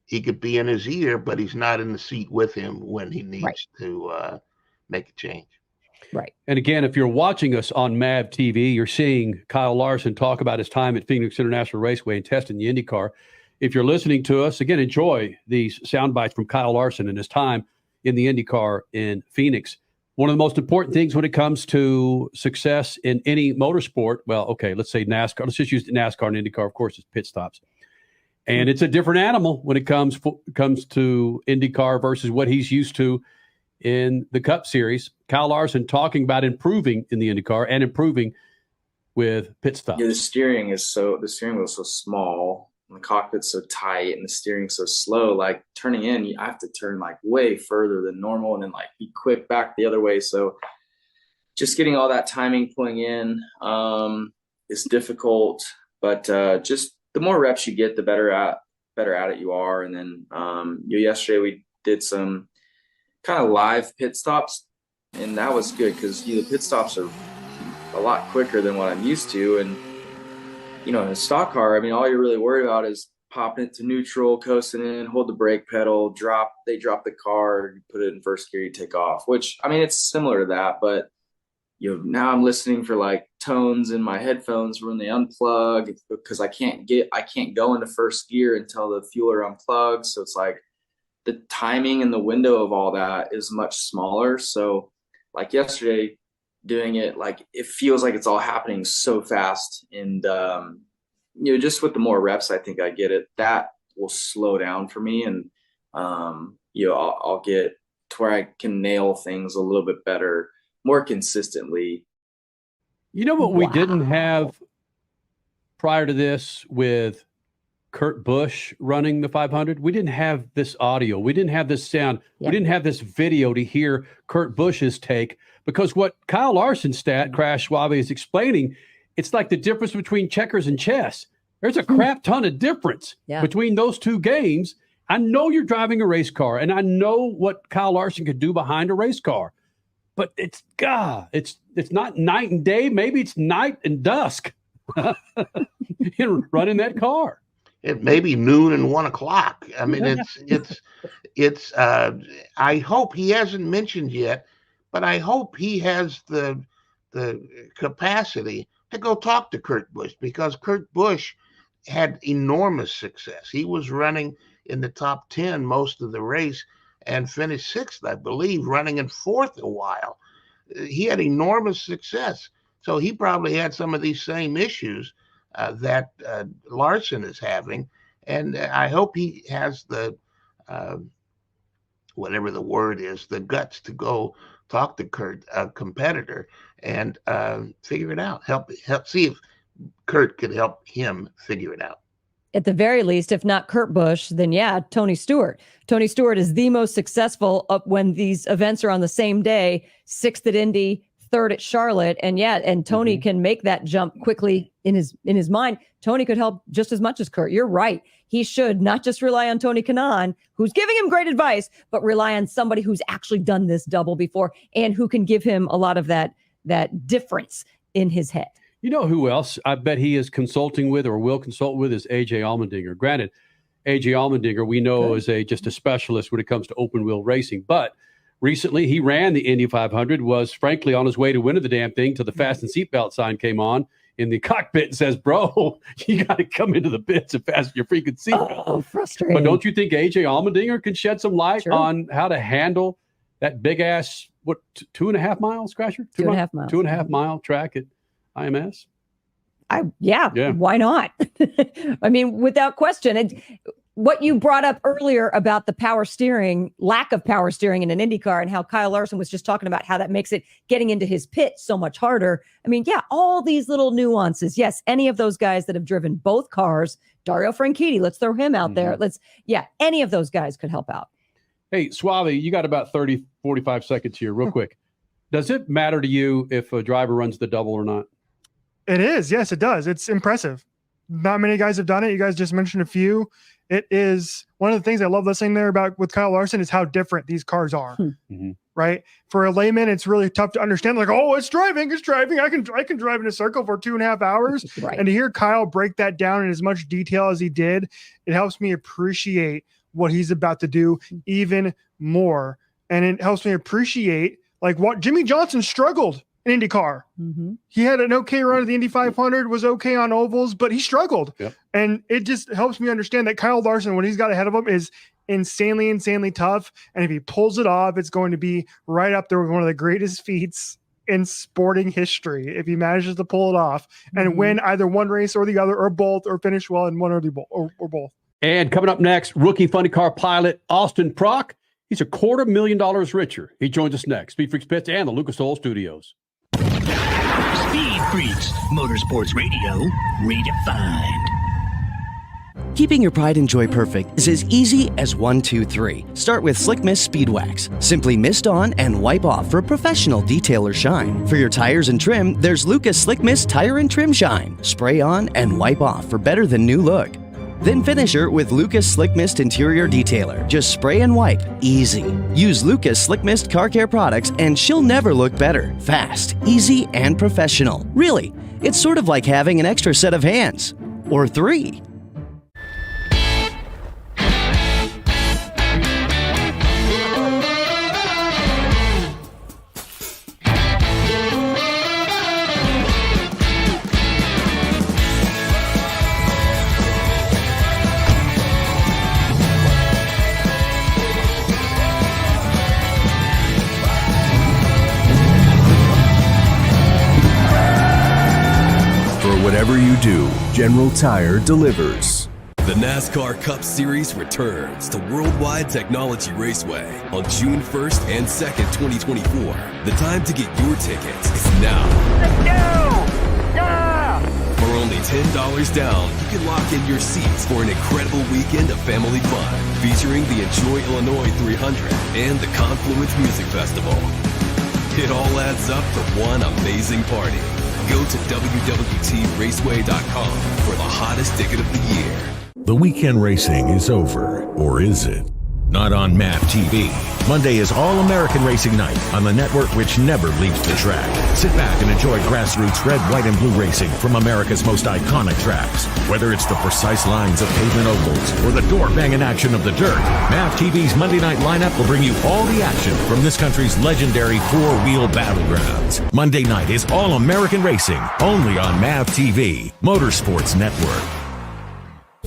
he could be in his ear, but he's not in the seat with him when he needs to make a change. Right. And again, if you're watching us on MAV TV, you're seeing Kyle Larson talk about his time at Phoenix International Raceway and testing the IndyCar. If you're listening to us, again, enjoy these sound bites from Kyle Larson and his time in the IndyCar in Phoenix. One of the most important things when it comes to success in any motorsport, well, okay, let's say NASCAR. Let's just use NASCAR and IndyCar. Of course, it's pit stops. And it's a different animal when it comes to IndyCar versus what he's used to in the Cup Series. Kyle Larson talking about improving in the IndyCar and improving with pit stops. Yeah, the steering wheel is so small, and the cockpit's so tight, and the steering's so slow. Like turning in, I have to turn like way further than normal, and then like be quick back the other way. So just getting all that timing pulling in is difficult. But just the more reps you get, the better at it you are. And then yesterday we did some kind of live pit stops, and that was good because the pit stops are a lot quicker than what I'm used to. And in a stock car, I mean, all you're really worried about is popping it to neutral, coasting in, hold the brake pedal, they drop the car, you put it in first gear, you take off, which, I mean, it's similar to that. But now I'm listening for like tones in my headphones when they unplug, because I can't go into first gear until the fueler unplugs. So it's like the timing and the window of all that is much smaller. So like yesterday doing it, like it feels like it's all happening so fast. And, just with the more reps, I think I get it, that will slow down for me. And, I'll get to where I can nail things a little bit better, more consistently. You know what we didn't have prior to this with Kurt Busch running the 500? We didn't have this audio. We didn't have this sound. Yeah. We didn't have this video to hear Kurt Busch's take, because what Kyle Larson's stat, Crash Suave, is explaining, it's like the difference between checkers and chess. There's a crap ton of difference between those two games. I know you're driving a race car, and I know what Kyle Larson could do behind a race car. But it's not night and day. Maybe it's night and dusk running that car. It may be noon and 1 o'clock. I mean, it's. I hope he hasn't mentioned yet, but I hope he has the capacity to go talk to Kurt Busch, because Kurt Busch had enormous success. He was running in the top 10 most of the race, and finished 6th, I believe, running in 4th a while. He had enormous success. So he probably had some of these same issues that Larson is having. And I hope he has the, whatever the word is, the guts to go talk to Kurt, a competitor, and figure it out. Help see if Kurt could help him figure it out. At the very least, if not Kurt Busch, then Tony Stewart. Tony Stewart is the most successful when these events are on the same day, 6th at Indy, 3rd at Charlotte. And Tony can make that jump quickly in his mind. Tony could help just as much as Kurt. You're right. He should not just rely on Tony Kanaan, who's giving him great advice, but rely on somebody who's actually done this double before and who can give him a lot of that difference in his head. You know who else I bet he is consulting with or will consult with is A.J. Allmendinger. Granted, A.J. Allmendinger we know is just a specialist when it comes to open wheel racing. But recently he ran the Indy 500, was frankly on his way to winning the damn thing till the fasten seatbelt sign came on in the cockpit and says, bro, you got to come into the pits and fasten your freaking seatbelt. Oh, frustrating. But don't you think A.J. Allmendinger can shed some light on how to handle that big ass, 2.5 miles, Crasher? 2.5 miles. 2.5 mile track at IMS? Why not? I mean, without question. And what you brought up earlier about the power steering, lack of power steering in an IndyCar, and how Kyle Larson was just talking about how that makes it getting into his pit so much harder. I mean, all these little nuances. Yes, any of those guys that have driven both cars, Dario Franchitti, let's throw him out there. Any of those guys could help out. Hey, Suave, you got about 30, 45 seconds here real quick. Does it matter to you if a driver runs the double or not? It is. Yes, it does. It's impressive. Not many guys have done it. You guys just mentioned a few. It is one of the things I love listening there about with Kyle Larson is how different these cars are, right? For a layman, it's really tough to understand. Like, oh, it's driving. I can drive in a circle for 2.5 hours. Right. And to hear Kyle break that down in as much detail as he did, it helps me appreciate what he's about to do even more. And it helps me appreciate like what Jimmy Johnson struggled in IndyCar. He had an okay run at the Indy 500, was okay on ovals, but he struggled. Yep. And it just helps me understand that Kyle Larson, what he's got ahead of him, is insanely tough. And if he pulls it off, it's going to be right up there with one of the greatest feats in sporting history if he manages to pull it off and win either one race or the other, or both, or finish well in one or both. And coming up next, rookie funny car pilot Austin Prock He's $250,000 richer. He joins us next. Speed Freaks Pits and the Lucas Oil Studios. Speed Freaks, Motorsports Radio, redefined. Keeping your pride and joy perfect is as easy as 1, 2, 3. Start with Slick Mist Speed Wax. Simply mist on and wipe off for a professional detailer shine. For your tires and trim, there's Lucas Slick Mist Tire and Trim Shine. Spray on and wipe off for better than new look. Then finish her with Lucas Slick Mist Interior Detailer. Just spray and wipe. Easy. Use Lucas Slick Mist Car Care products and she'll never look better. Fast, easy, and professional. Really, it's sort of like having an extra set of hands. Or 3. Whatever you do, General Tire delivers. The NASCAR Cup Series returns to Worldwide Technology Raceway on June 1st and 2nd, 2024. The time to get your tickets is now. Let's go! Yeah! For only $10 down, you can lock in your seats for an incredible weekend of family fun featuring the Enjoy Illinois 300 and the Confluence Music Festival. It all adds up for one amazing party. Go to www.raceway.com for the hottest ticket of the year. The weekend racing is over, or is it? Not on MAP TV. Monday is All-American Racing Night on the network which never leaves the track. Sit back and enjoy grassroots red, white, and blue racing from America's most iconic tracks. Whether it's the precise lines of pavement ovals or the door-banging action of the dirt, MAP TV's Monday night lineup will bring you all the action from this country's legendary four-wheel battlegrounds. Monday night is All-American Racing, only on MAP TV, Motorsports Network.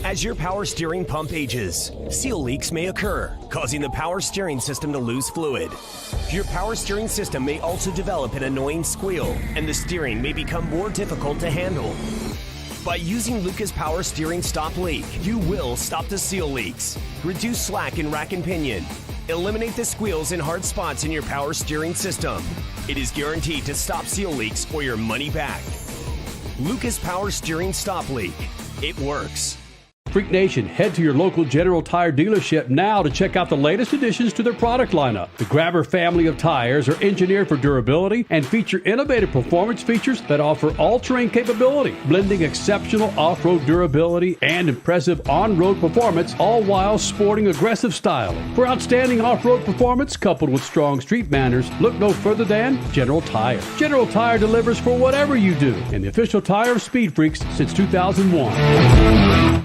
As your power steering pump ages, seal leaks may occur, causing the power steering system to lose fluid. Your power steering system may also develop an annoying squeal, and the steering may become more difficult to handle. By using Lucas Power Steering Stop Leak, you will stop the seal leaks, reduce slack in rack and pinion, eliminate the squeals and hard spots in your power steering system. It is guaranteed to stop seal leaks or your money back. Lucas Power Steering Stop Leak. It works. Freak Nation, head to your local General Tire dealership now to check out the latest additions to their product lineup. The Grabber family of tires are engineered for durability and feature innovative performance features that offer all-terrain capability, blending exceptional off-road durability and impressive on-road performance, all while sporting aggressive styling. For outstanding off-road performance coupled with strong street manners, look no further than General Tire. General Tire delivers for whatever you do, and the official tire of Speed Freaks since 2001.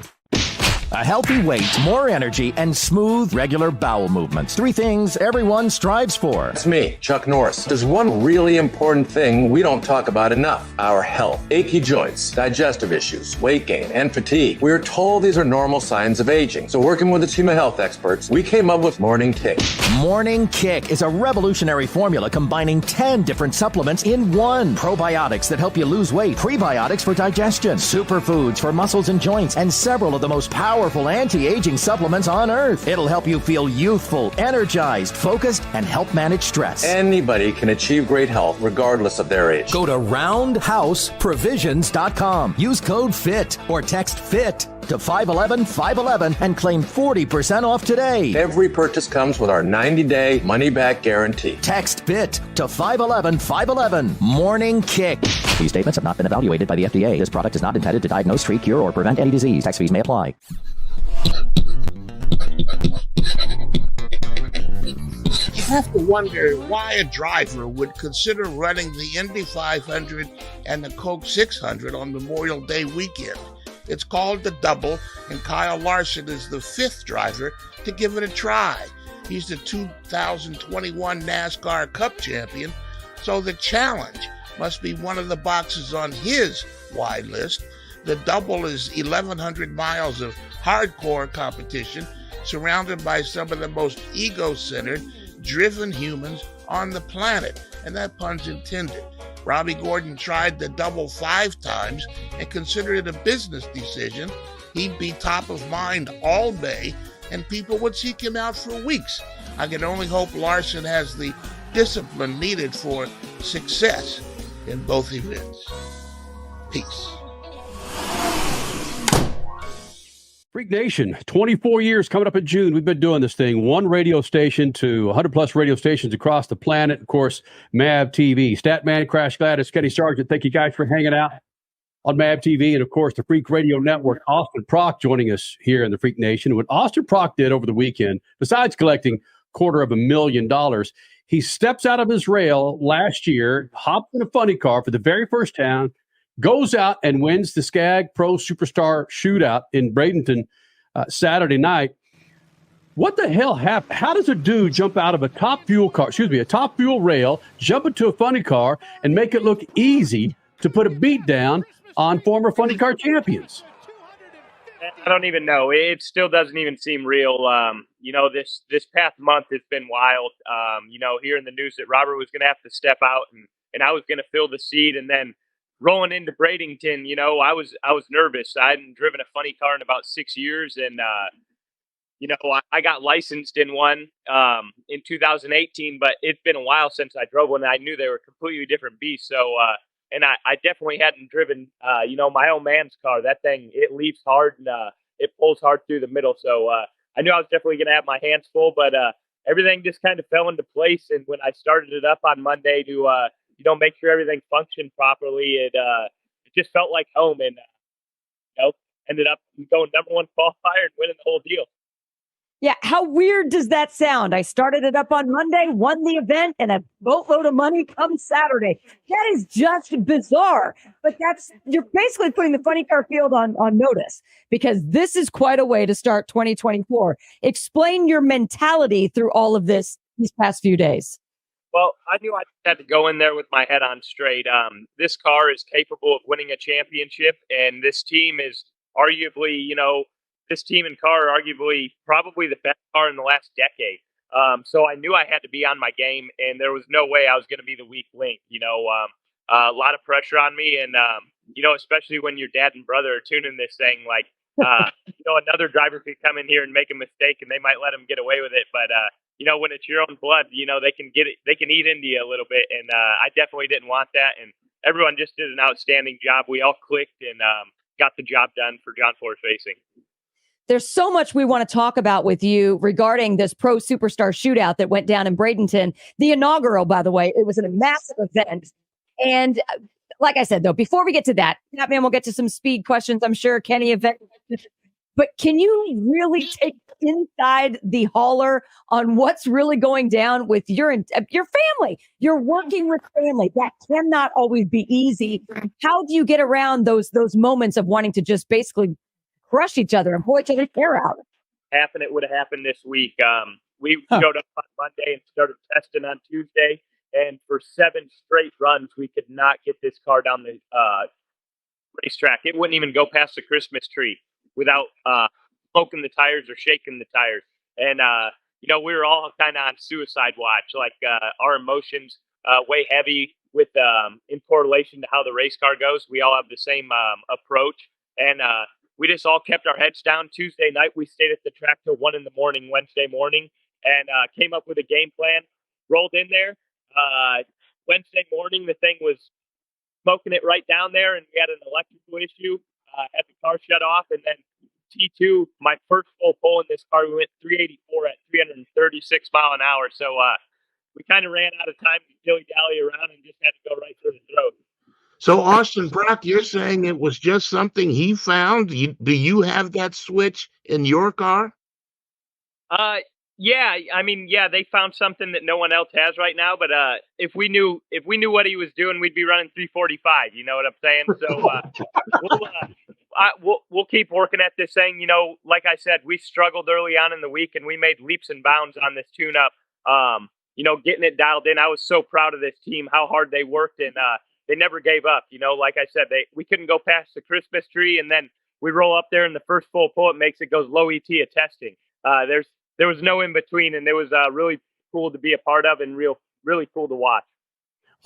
A healthy weight, more energy, and smooth, regular bowel movements. 3 things everyone strives for. It's me, Chuck Norris. There's one really important thing we don't talk about enough: our health. Achy joints, digestive issues, weight gain, and fatigue. We're told these are normal signs of aging. So working with a team of health experts, we came up with Morning Kick. Morning Kick is a revolutionary formula combining 10 different supplements in one. Probiotics that help you lose weight, prebiotics for digestion, superfoods for muscles and joints, and several of the most powerful anti-aging supplements on earth. It'll help you feel youthful, energized, focused, and help manage stress. Anybody can achieve great health regardless of their age. Go to roundhouseprovisions.com. Use code FIT or text FIT to 511-511 and claim 40% off today. Every purchase comes with our 90-day money-back guarantee. Text FIT to 511-511. Morning Kick. These statements have not been evaluated by the FDA. This product is not intended to diagnose, treat, cure, or prevent any disease. Tax fees may apply. You have to wonder why a driver would consider running the Indy 500 and the Coke 600 on Memorial Day weekend. It's called the Double, and Kyle Larson is the 5th driver to give it a try. He's the 2021 NASCAR Cup champion, so the challenge must be one of the boxes on his wide list. The Double is 1,100 miles of hardcore competition, surrounded by some of the most ego-centered, driven humans on the planet, and that pun's intended. Robbie Gordon tried the Double 5 times and considered it a business decision. He'd be top of mind all day, and people would seek him out for weeks. I can only hope Larson has the discipline needed for success in both events. Peace. Freak Nation, 24 years coming up in June. We've been doing this thing, one radio station to 100 plus radio stations across the planet. Of course, MAV TV, Statman, Crash Gladys, Kenny Sargent. Thank you guys for hanging out on MAV TV. And of course, the Freak Radio Network. Austin Prock joining us here in the Freak Nation. What Austin Prock did over the weekend, besides collecting $250,000, he steps out of his rail last year, hops in a funny car for the very first time, goes out and wins the Skag Pro Superstar Shootout in Bradenton Saturday night. What the hell happened? How does a dude jump out of a top fuel rail, jump into a funny car, and make it look easy to put a beat down on former funny car champions? I don't even know. It still doesn't even seem real. This past month has been wild. Hearing the news that Robert was going to have to step out and I was going to fill the seat, and then rolling into Bradenton, I was nervous. I hadn't driven a funny car in about 6 years, and I got licensed in one in 2018, but it's been a while since I drove one. And I knew they were a completely different beast. So, and I definitely hadn't driven, my own man's car. That thing, it leaps hard and it pulls hard through the middle. So I knew I was definitely going to have my hands full, but everything just kind of fell into place. And when I started it up on Monday to make sure everything functioned properly, it just felt like home, and ended up going number one qualifier and winning the whole deal. Yeah, how weird does that sound? I started it up on Monday, won the event, and a boatload of money comes Saturday. That is just bizarre. But you're basically putting the funny car field on notice, because this is quite a way to start 2024. Explain your mentality through all of this these past few days. Well, I knew I had to go in there with my head on straight. This car is capable of winning a championship, and this team is arguably, this team and car are arguably probably the best car in the last decade. So I knew I had to be on my game, and there was no way I was going to be the weak link. A lot of pressure on me, and especially when your dad and brother are tuning this thing, like another driver could come in here and make a mistake, and they might let him get away with it. But when it's your own blood, they can get it, they can eat into you a little bit, and I definitely didn't want that. And everyone just did an outstanding job. We all clicked and got the job done for John Force Racing. There's so much we want to talk about with you regarding this Pro Superstar Shootout that went down in Bradenton. The inaugural, by the way, it was a massive event. And like I said, though, before we get to that, man, we'll get to some speed questions, I'm sure, Kenny. But can you really take inside the hauler on what's really going down with your family? You're working with family. That cannot always be easy. How do you get around those moments of wanting to just basically crush each other and pull each other's hair out? It would have happened this week. We showed up on Monday and started testing on Tuesday, and for 7 straight runs, we could not get this car down the racetrack. It wouldn't even go past the Christmas tree without smoking the tires or shaking the tires. And, we were all kind of on suicide watch. Like our emotions weigh heavy with in correlation to how the race car goes. We all have the same approach. And we just all kept our heads down. Tuesday night, we stayed at the track till 1 a.m. Wednesday morning, and came up with a game plan, rolled in there. Wednesday morning, the thing was smoking it right down there, and we had an electrical issue, had the car shut off, and then T2, my first full pull in this car, we went 384 at 336 mile an hour. So we kind of ran out of time to dilly-dally around and just had to go right for the throat. So, Austin Prock, you're saying it was just something he found? Do you have that switch in your car? Yeah. I mean, they found something that no one else has right now. But if we knew what he was doing, we'd be running 345. You know what I'm saying? So we'll keep working at this thing. Like I said, we struggled early on in the week, and we made leaps and bounds on this tune-up. Getting it dialed in. I was so proud of this team, how hard they worked, and they never gave up. Like I said, we couldn't go past the Christmas tree, and then we roll up there, and the first full pull it goes low ET at testing. There was no in between, and it was really cool to be a part of, and really cool to watch.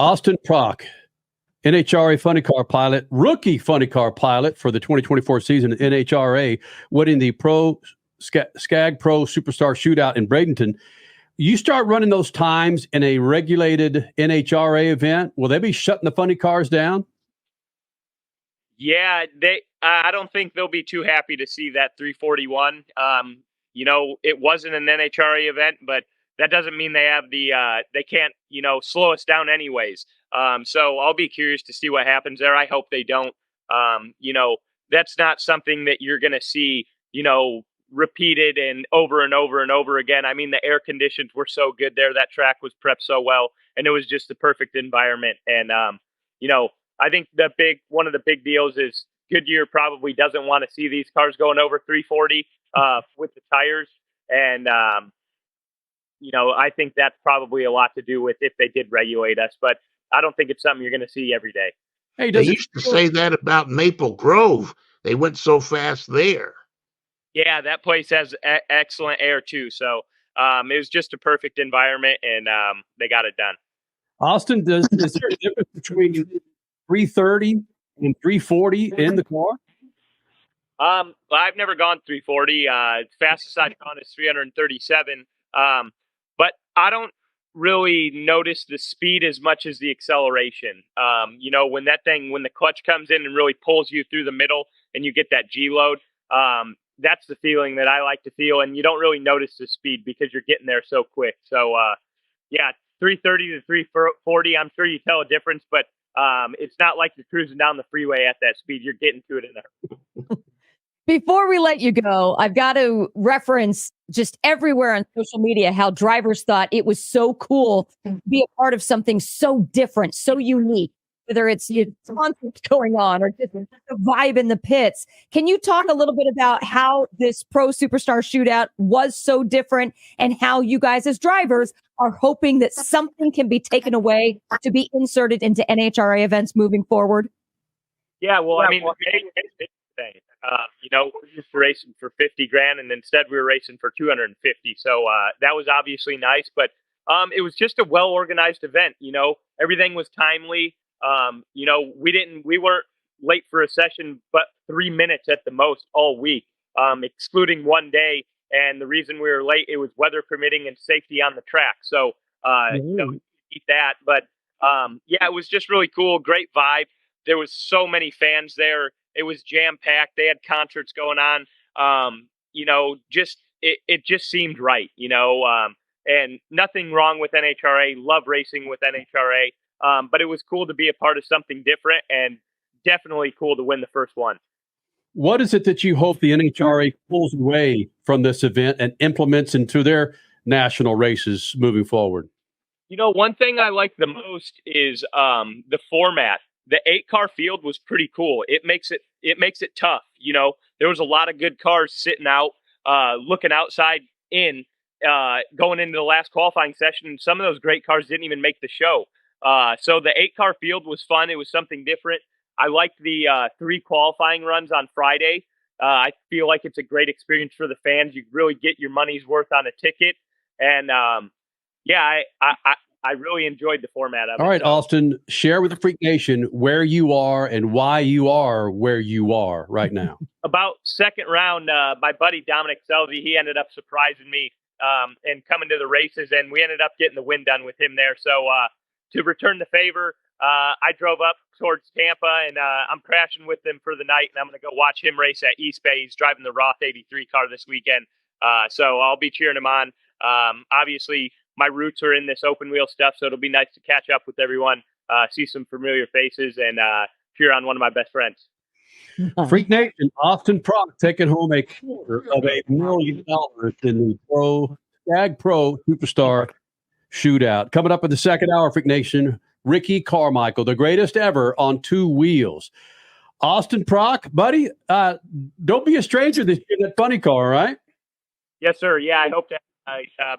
Austin Prock, NHRA Funny Car pilot, rookie Funny Car pilot for the 2024 season at NHRA, winning the Skag Pro Superstar Shootout in Bradenton. You start running those times in a regulated NHRA event, will they be shutting the funny cars down? Yeah, I don't think they'll be too happy to see that 341. It wasn't an NHRA event, but that doesn't mean they have they can't, slow us down anyways. So I'll be curious to see what happens there. I hope they don't. That's not something that you're going to see, repeated and over and over and over again. I mean, the air conditions were so good there. That track was prepped so well, and it was just the perfect environment. And, I think one of the big deals is Goodyear probably doesn't want to see these cars going over 340 with the tires. And, I think that's probably a lot to do with if they did regulate us, but I don't think it's something you're going to see every day. Hey, they used to say that about Maple Grove. They went so fast there. Yeah, that place has excellent air too. So it was just a perfect environment, and they got it done. Austin, is there a difference between 330 and 340 in the car? I've never gone 340. Fastest I've gone is 337. But I don't really notice the speed as much as the acceleration. When the clutch comes in and really pulls you through the middle and you get that G load, that's the feeling that I like to feel. And you don't really notice the speed because you're getting there so quick. So, 330 to 340, I'm sure you tell a difference, but it's not like you're cruising down the freeway at that speed. You're getting to it in there. Before we let you go, I've got to reference just everywhere on social media how drivers thought it was so cool to be a part of something so different, so unique, whether it's concerts going on or just the vibe in the pits. Can you talk a little bit about how this Pro Superstar Shootout was so different and how you guys as drivers are hoping that something can be taken away to be inserted into NHRA events moving forward? Yeah, well, I mean, thing. We're used to racing for $50,000, and instead we were racing for $250,000. So that was obviously nice, but it was just a well-organized event. Everything was timely. We weren't late for a session, but 3 minutes at the most all week, excluding one day. And the reason we were late, it was weather permitting and safety on the track. So, eat that. But it was just really cool. Great vibe. There was so many fans there. It was jam-packed. They had concerts going on. It just seemed right, and nothing wrong with NHRA. Love racing with NHRA. But it was cool to be a part of something different, and definitely cool to win the first one. What is it that you hope the NHRA pulls away from this event and implements into their national races moving forward? One thing I like the most is the format. The 8-car field was pretty cool. It makes it tough. There was a lot of good cars sitting out, looking outside in, going into the last qualifying session. And some of those great cars didn't even make the show. So the 8-car field was fun. It was something different. I liked the 3 qualifying runs on Friday. I feel like it's a great experience for the fans. You really get your money's worth on a ticket. And I really enjoyed the format of it. All right, Austin, share with the Freak Nation where you are and why you are where you are right now. About second round, my buddy Dominic Selvey, he ended up surprising me and coming to the races, and we ended up getting the win done with him there. So to return the favor, I drove up towards Tampa, and I'm crashing with them for the night, and I'm going to go watch him race at East Bay. He's driving the Roth 83 car this weekend, so I'll be cheering him on. Obviously, my roots are in this open wheel stuff, so it'll be nice to catch up with everyone, see some familiar faces, and cheer on one of my best friends. Freak Nation, Austin Prock taking home $250,000 in the Stag Pro Superstar Shootout. Coming up in the second hour, Freak Nation, Ricky Carmichael, the greatest ever on 2 wheels. Austin Prock, buddy, don't be a stranger this year in that funny car, right? Yes, sir. Yeah, I hope to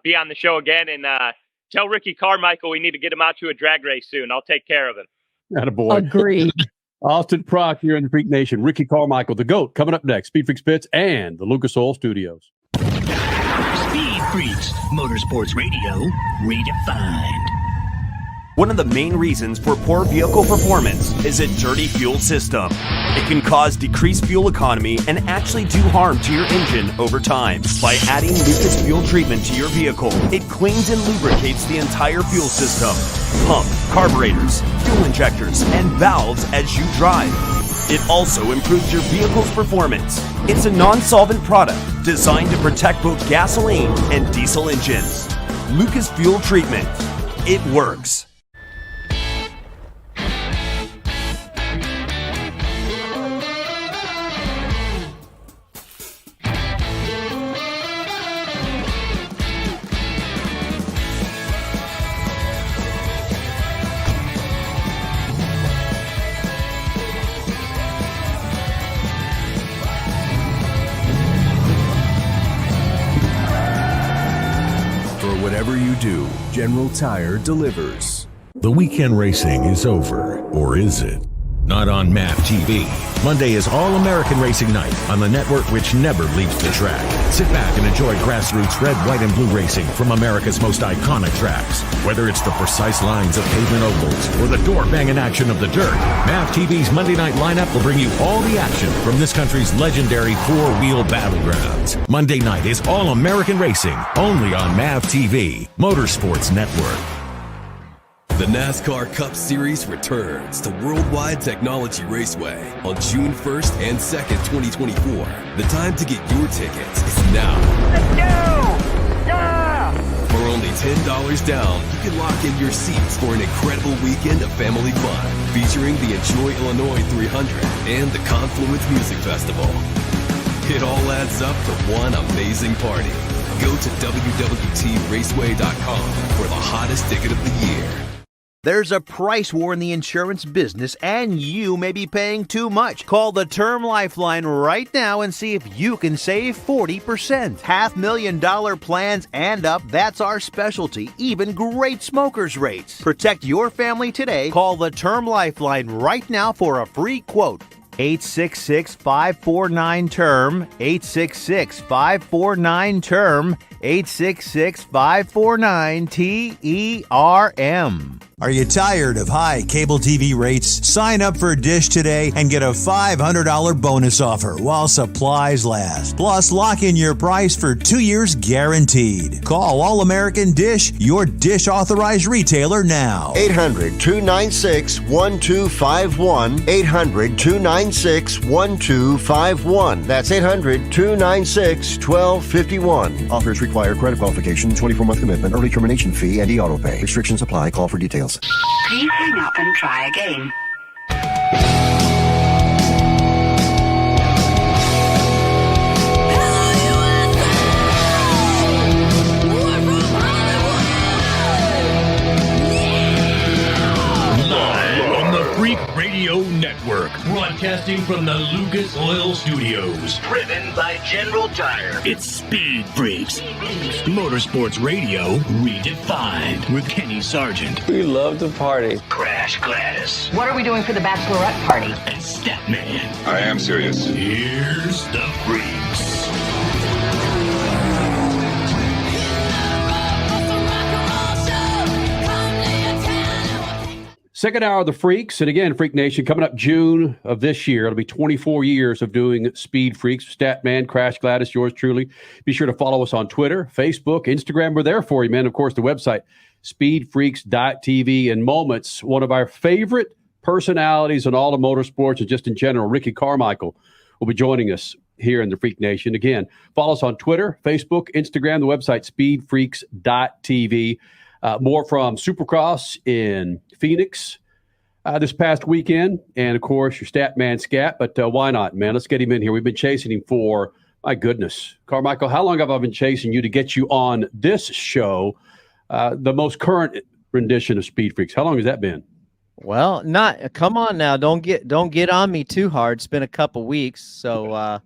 be on the show again, and tell Ricky Carmichael we need to get him out to a drag race soon. I'll take care of him. Attaboy. Agreed. Austin Prock here in the Freak Nation. Ricky Carmichael, the GOAT, coming up next. SpeedFreaks Pits and the Lucas Oil Studios. Speed Freaks, Motorsports Radio, redefined. One of the main reasons for poor vehicle performance is a dirty fuel system. It can cause decreased fuel economy and actually do harm to your engine over time. By adding Lucas Fuel Treatment to your vehicle, it cleans and lubricates the entire fuel system, pump, carburetors, fuel injectors, and valves as you drive. It also improves your vehicle's performance. It's a non-solvent product designed to protect both gasoline and diesel engines. Lucas Fuel Treatment. It works. Whatever you do, General Tire delivers. The weekend racing is over, or is it? Not on MAP TV. Monday is All-American Racing Night on the network which never leaves the track. Sit back and enjoy grassroots red, white, and blue racing from America's most iconic tracks. Whether it's the precise lines of pavement ovals or the door-banging action of the dirt, MAP TV's Monday night lineup will bring you all the action from this country's legendary four-wheel battlegrounds. Monday night is All-American Racing, only on MAP TV, Motorsports Network. The NASCAR Cup Series returns to Worldwide Technology Raceway on June 1st and 2nd, 2024. The time to get your tickets is now. Let's go! Yeah! For only $10 down, you can lock in your seats for an incredible weekend of family fun, featuring the Enjoy Illinois 300 and the Confluence Music Festival. It all adds up to one amazing party. Go to www.raceway.com for the hottest ticket of the year. There's a price war in the insurance business, and you may be paying too much. Call the Term Lifeline right now and see if you can save 40%. $500,000 plans and up, that's our specialty. Even great smokers rates. Protect your family today. Call the Term Lifeline right now for a free quote. 866-549-TERM, 866-549-TERM, 866-549-TERM. Are you tired of high cable TV rates? Sign up for Dish today and get a $500 bonus offer while supplies last. Plus, lock in your price for 2 years guaranteed. Call All American Dish, your Dish authorized retailer now. 800-296-1251. 800-296-1251. That's 800-296-1251. Offers require credit qualification, 24-month commitment, early termination fee, and e-auto pay. Restrictions apply. Call for details. Please hang up and try again. Freak Radio Network, broadcasting from the Lucas Oil Studios. Driven by General Tire. It's Speed Freaks. Motorsports Radio redefined with Kenny Sargent. We love to party. Crash Gladys. What are we doing for the bachelorette party? And Statman. I am serious. Here's the Freaks. Second hour of the Freaks. And again, Freak Nation, coming up June of this year, it'll be 24 years of doing Speed Freaks. Statman, Crash Gladys, yours truly. Be sure to follow us on Twitter, Facebook, Instagram. We're there for you, man. Of course, the website, speedfreaks.tv. In moments, one of our favorite personalities in all of motorsports and just in general, Ricky Carmichael, will be joining us here in the Freak Nation. Again, follow us on Twitter, Facebook, Instagram, the website, speedfreaks.tv. More from Supercross in Phoenix this past weekend. And, of course, your stat man, Scat. But why not, man? Let's get him in here. We've been chasing him for, my goodness. Carmichael, how long have I been chasing you to get you on this show, the most current rendition of Speed Freaks? How long has that been? Well, come on now. Don't get on me too hard. It's been a couple weeks. So,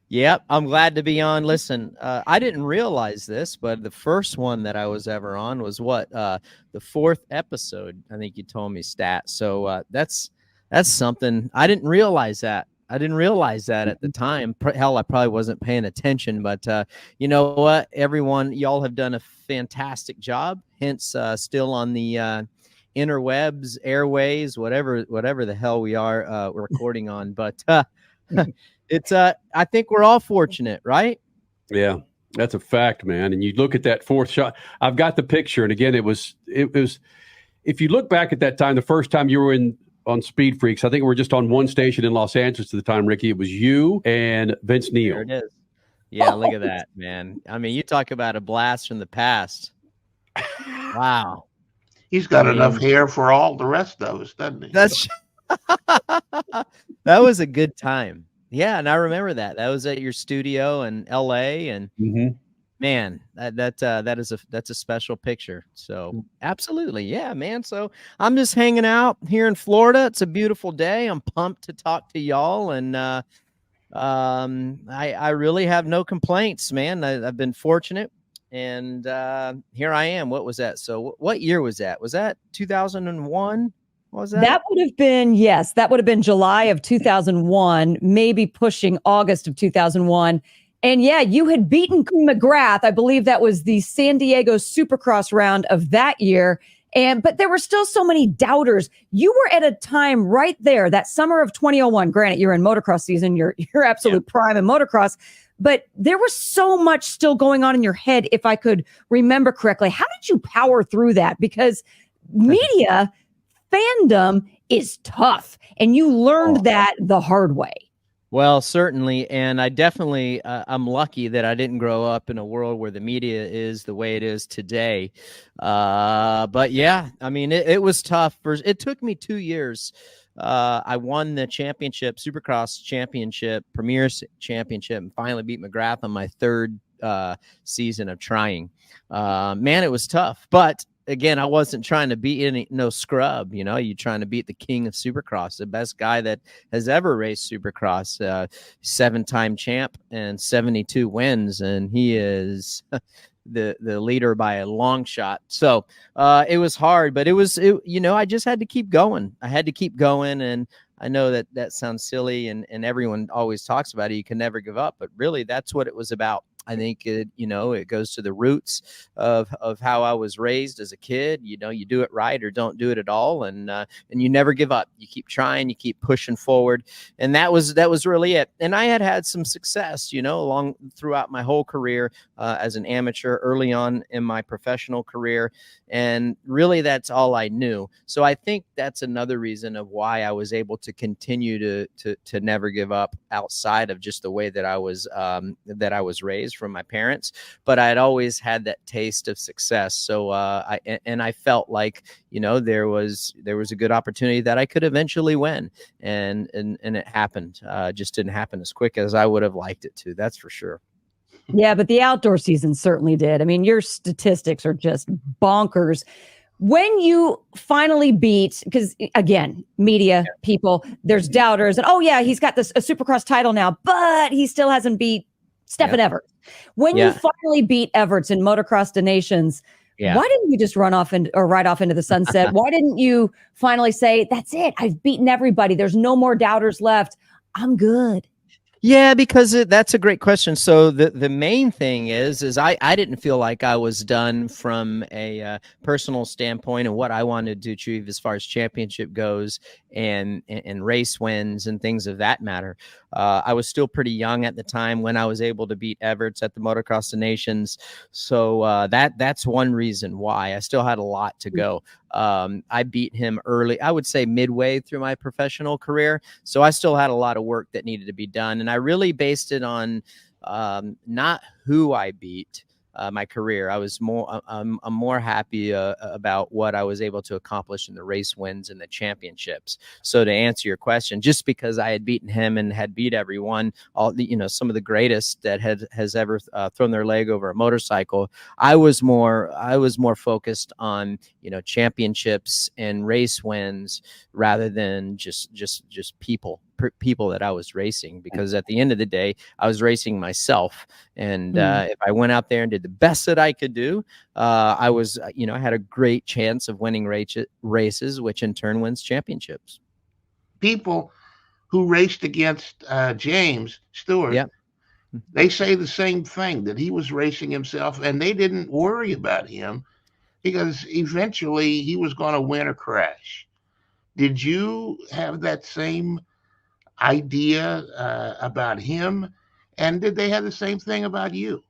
yep, I'm glad to be on. Listen, I didn't realize this, but the first one that I was ever on was the fourth episode. I think you told me, Stat. So that's something. I didn't realize that. at the time. Hell, I probably wasn't paying attention. But you know what, everyone, y'all have done a fantastic job. Hence, still on the interwebs, airways, whatever the hell we are recording on. But it's I think we're all fortunate, right? Yeah, that's a fact, man. And you look at that fourth shot. I've got the picture, and again, it was. If you look back at that time, the first time you were on Speed Freaks, I think we were just on one station in Los Angeles at the time, Ricky. It was you and Vince Neil. There it is. Yeah, look at that, man. I mean, you talk about a blast from the past. Wow. He's got enough hair for all the rest of us, doesn't he? That's that was a good time. Yeah, and I remember that. That was at your studio in LA, and man, that's a special picture. So absolutely, yeah, man. So I'm just hanging out here in Florida. It's a beautiful day. I'm pumped to talk to y'all, and I really have no complaints, man. I've been fortunate, and here I am. What was that? So what year was that? Was that 2001? What was that? That would have been, yes, that would have been July of 2001, maybe pushing August of 2001. And yeah, you had beaten McGrath. I believe that was the San Diego Supercross round of that year. But there were still so many doubters. You were at a time right there, that summer of 2001. Granted, you're in motocross season, you're absolute prime in motocross, but there was so much still going on in your head, if I could remember correctly. How did you power through that? Because media fandom is tough, and you learned that the hard way. Well, certainly, and I definitely, I'm lucky that I didn't grow up in a world where the media is the way it is today. But yeah, I mean, it was tough. It took me 2 years. I won the championship, Supercross championship, Premier championship, and finally beat McGrath on my third season of trying. Man, it was tough, but again, I wasn't trying to beat no scrub. You know, you're trying to beat the king of Supercross, the best guy that has ever raced Supercross, 7-time champ and 72 wins, and he is the leader by a long shot. So it was hard, but I just had to keep going. I had to keep going, and I know that sounds silly, and everyone always talks about it. You can never give up, but really, that's what it was about. I think it goes to the roots of how I was raised as a kid. You do it right or don't do it at all, and you never give up. You keep trying, you keep pushing forward, and that was really it. And I had some success, along throughout my whole career as an amateur, early on in my professional career, and really that's all I knew. So I think that's another reason of why I was able to continue to never give up outside of just the way that I was raised from my parents, but I had always had that taste of success. So I felt like there was a good opportunity that I could eventually win, and it happened. Just didn't happen as quick as I would have liked it to. That's for sure. Yeah, but the outdoor season certainly did. I mean, your statistics are just bonkers. When you finally beat, because again, media people, there's doubters, and he's got a Supercross title now, but he still hasn't beat Stephen Everts. When you finally beat Everts in Motocross the Nations, why didn't you just ride off into the sunset? Why didn't you finally say, that's it, I've beaten everybody, there's no more doubters left, I'm good? Yeah, because that's a great question. So the main thing is I didn't feel like I was done from a personal standpoint and what I wanted to achieve as far as championship goes and race wins and things of that matter. I was still pretty young at the time when I was able to beat Everts at the Motocross of Nations. So that's one reason why. I still had a lot to go. I beat him early, I would say midway through my professional career. So I still had a lot of work that needed to be done. And I really based it on not who I beat. My career, I'm more happy about what I was able to accomplish in the race wins and the championships. So to answer your question, just because I had beaten him and had beat everyone, some of the greatest that has ever thrown their leg over a motorcycle, I was more focused on championships and race wins rather than just people that I was racing, because at the end of the day, I was racing myself. And if I went out there and did the best that I could do, I had a great chance of winning races, which in turn wins championships. People who raced against James Stewart, they say the same thing, that he was racing himself and they didn't worry about him because eventually he was going to win or crash. Did you have that same idea about him? And did they have the same thing about you?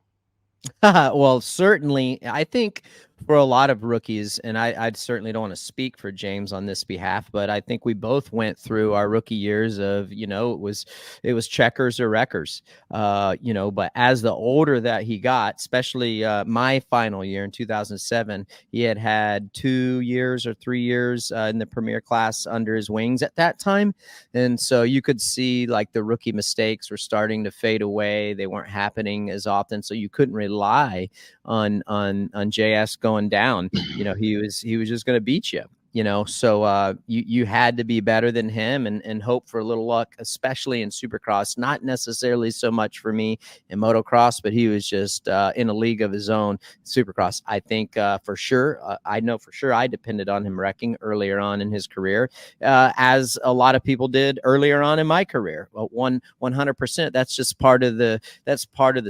Well, certainly, I think for a lot of rookies, and I certainly don't want to speak for James on this behalf, but I think we both went through our rookie years of, it was checkers or wreckers, but as the older that he got, especially my final year in 2007, he had 2 years or 3 years in the premier class under his wings at that time. And so you could see like the rookie mistakes were starting to fade away. They weren't happening as often. So you couldn't rely on JS going down. He was just going to beat you. So you had to be better than him and hope for a little luck, especially in Supercross. Not necessarily so much for me in motocross, but he was just in a league of his own. Supercross, I think for sure. I know for sure I depended on him wrecking earlier on in his career, as a lot of people did earlier on in my career. 100%. That's just part of the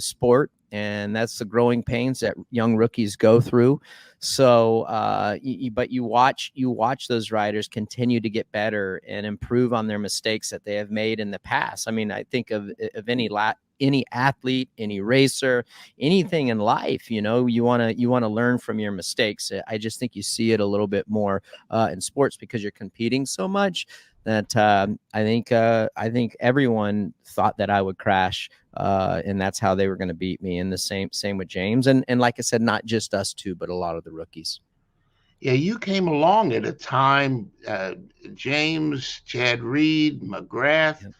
sport. And that's the growing pains that young rookies go through. So, but you watch those riders continue to get better and improve on their mistakes that they have made in the past. I mean, I think of any athlete, any racer, anything in life. You want to learn from your mistakes. I just think you see it a little bit more in sports because you're competing so much. That I think everyone thought that I would crash, and that's how they were going to beat me. And the same with James, and like I said, not just us two, but a lot of the rookies. Yeah, you came along at a time, James, Chad Reed, McGrath. Yep.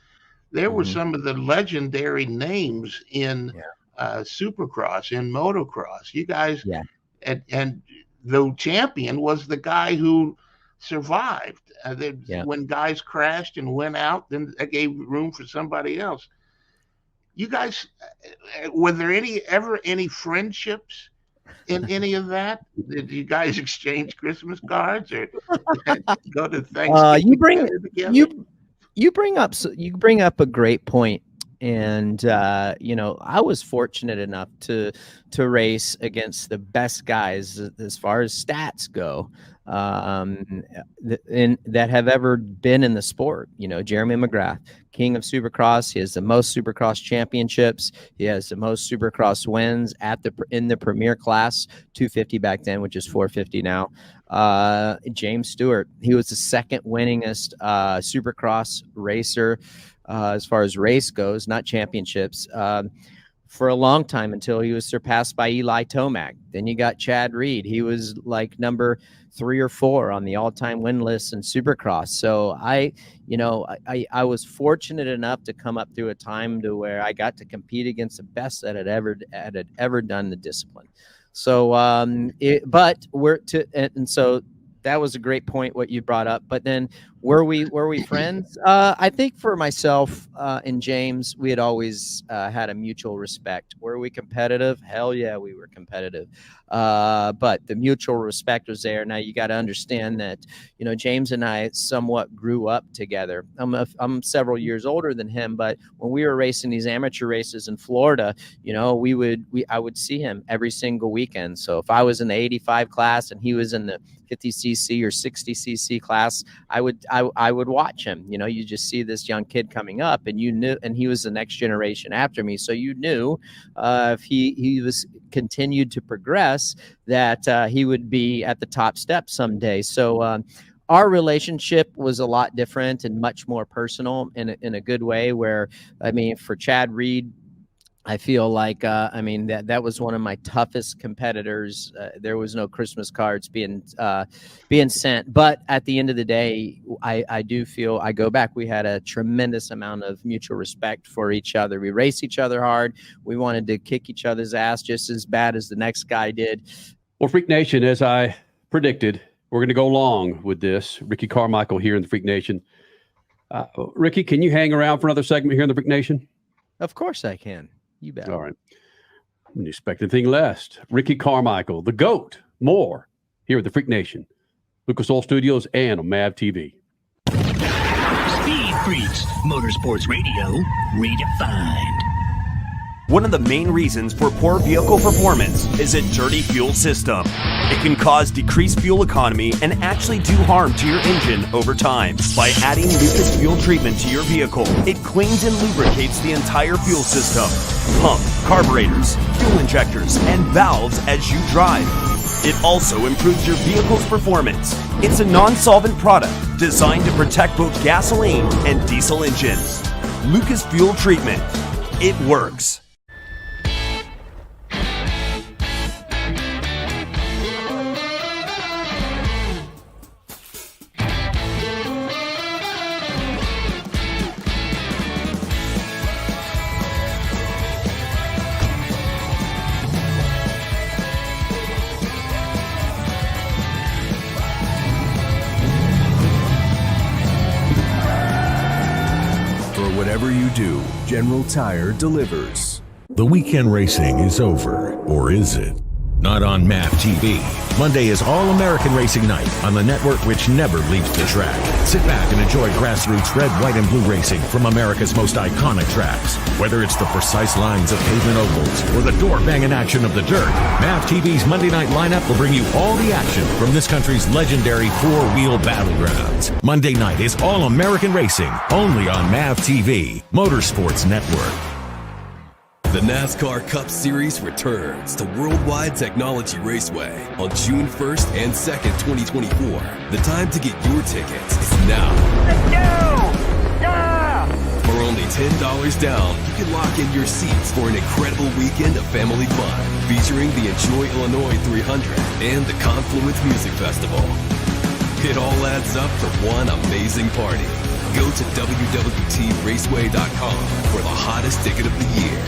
There were some of the legendary names in Supercross, in motocross. You guys, and the champion was the guy who survived. When guys crashed and went out, then that gave room for somebody else. You guys, were there ever any friendships in any of that? Did you guys exchange Christmas cards or go to Thanksgiving? You bring up a great point. And, I was fortunate enough to race against the best guys as far as stats go, that have ever been in the sport. Jeremy McGrath, king of Supercross. He has the most Supercross championships. He has the most Supercross wins in the premier class, 250 back then, which is 450 now. James Stewart, he was the second winningest Supercross racer as far as race goes, not championships, for a long time until he was surpassed by Eli Tomac. Then you got Chad Reed. He was like number 3 or 4 on the all-time win list in Supercross. So I was fortunate enough to come up through a time to where I got to compete against the best that had ever done the discipline. So, so that was a great point what you brought up. But then were we friends? I think for myself and James, we had always had a mutual respect. Were we competitive? Hell yeah, we were competitive. But the mutual respect was there. Now you got to understand that, James and I somewhat grew up together. I'm several years older than him, but when we were racing these amateur races in Florida, I would see him every single weekend. So if I was in the 85 class and he was in the 50cc or 60cc class, I would watch him. You just see this young kid coming up, and you knew, and he was the next generation after me. So you knew if he was continued to progress, that he would be at the top step someday. So our relationship was a lot different and much more personal in a good way, where, for Chad Reed, I feel like, that was one of my toughest competitors. There was no Christmas cards being sent. But at the end of the day, I do feel, I go back, we had a tremendous amount of mutual respect for each other. We raced each other hard. We wanted to kick each other's ass just as bad as the next guy did. Well, Freak Nation, as I predicted, we're going to go long with this. Ricky Carmichael here in the Freak Nation. Ricky, can you hang around for another segment here in the Freak Nation? Of course I can. You bet. All right. Didn't expect anything less. Ricky Carmichael, the GOAT, more here at the Freak Nation, Lucas Oil Studios, and on MAV TV. Speed Freaks, Motorsports Radio, redefined. One of the main reasons for poor vehicle performance is a dirty fuel system. It can cause decreased fuel economy and actually do harm to your engine over time. By adding Lucas Fuel Treatment to your vehicle, it cleans and lubricates the entire fuel system, pump, carburetors, fuel injectors, and valves as you drive. It also improves your vehicle's performance. It's a non-solvent product designed to protect both gasoline and diesel engines. Lucas Fuel Treatment. It works. Whatever you do, General Tire delivers. The weekend racing is over, or is it? Not on MAP TV. Monday is All-American Racing Night on the network which never leaves the track. Sit back and enjoy grassroots red, white, and blue racing from America's most iconic tracks. Whether it's the precise lines of pavement ovals or the door-banging action of the dirt, MAP TV's Monday night lineup will bring you all the action from this country's legendary four-wheel battlegrounds. Monday night is All-American Racing, only on MAP TV, Motorsports Network. The NASCAR Cup Series returns to Worldwide Technology Raceway on June 1st and 2nd, 2024. The time to get your tickets is now. Let's go! Yeah! For only $10 down, you can lock in your seats for an incredible weekend of family fun, featuring the Enjoy Illinois 300 and the Confluence Music Festival. It all adds up to one amazing party. Go to www.raceway.com for the hottest ticket of the year.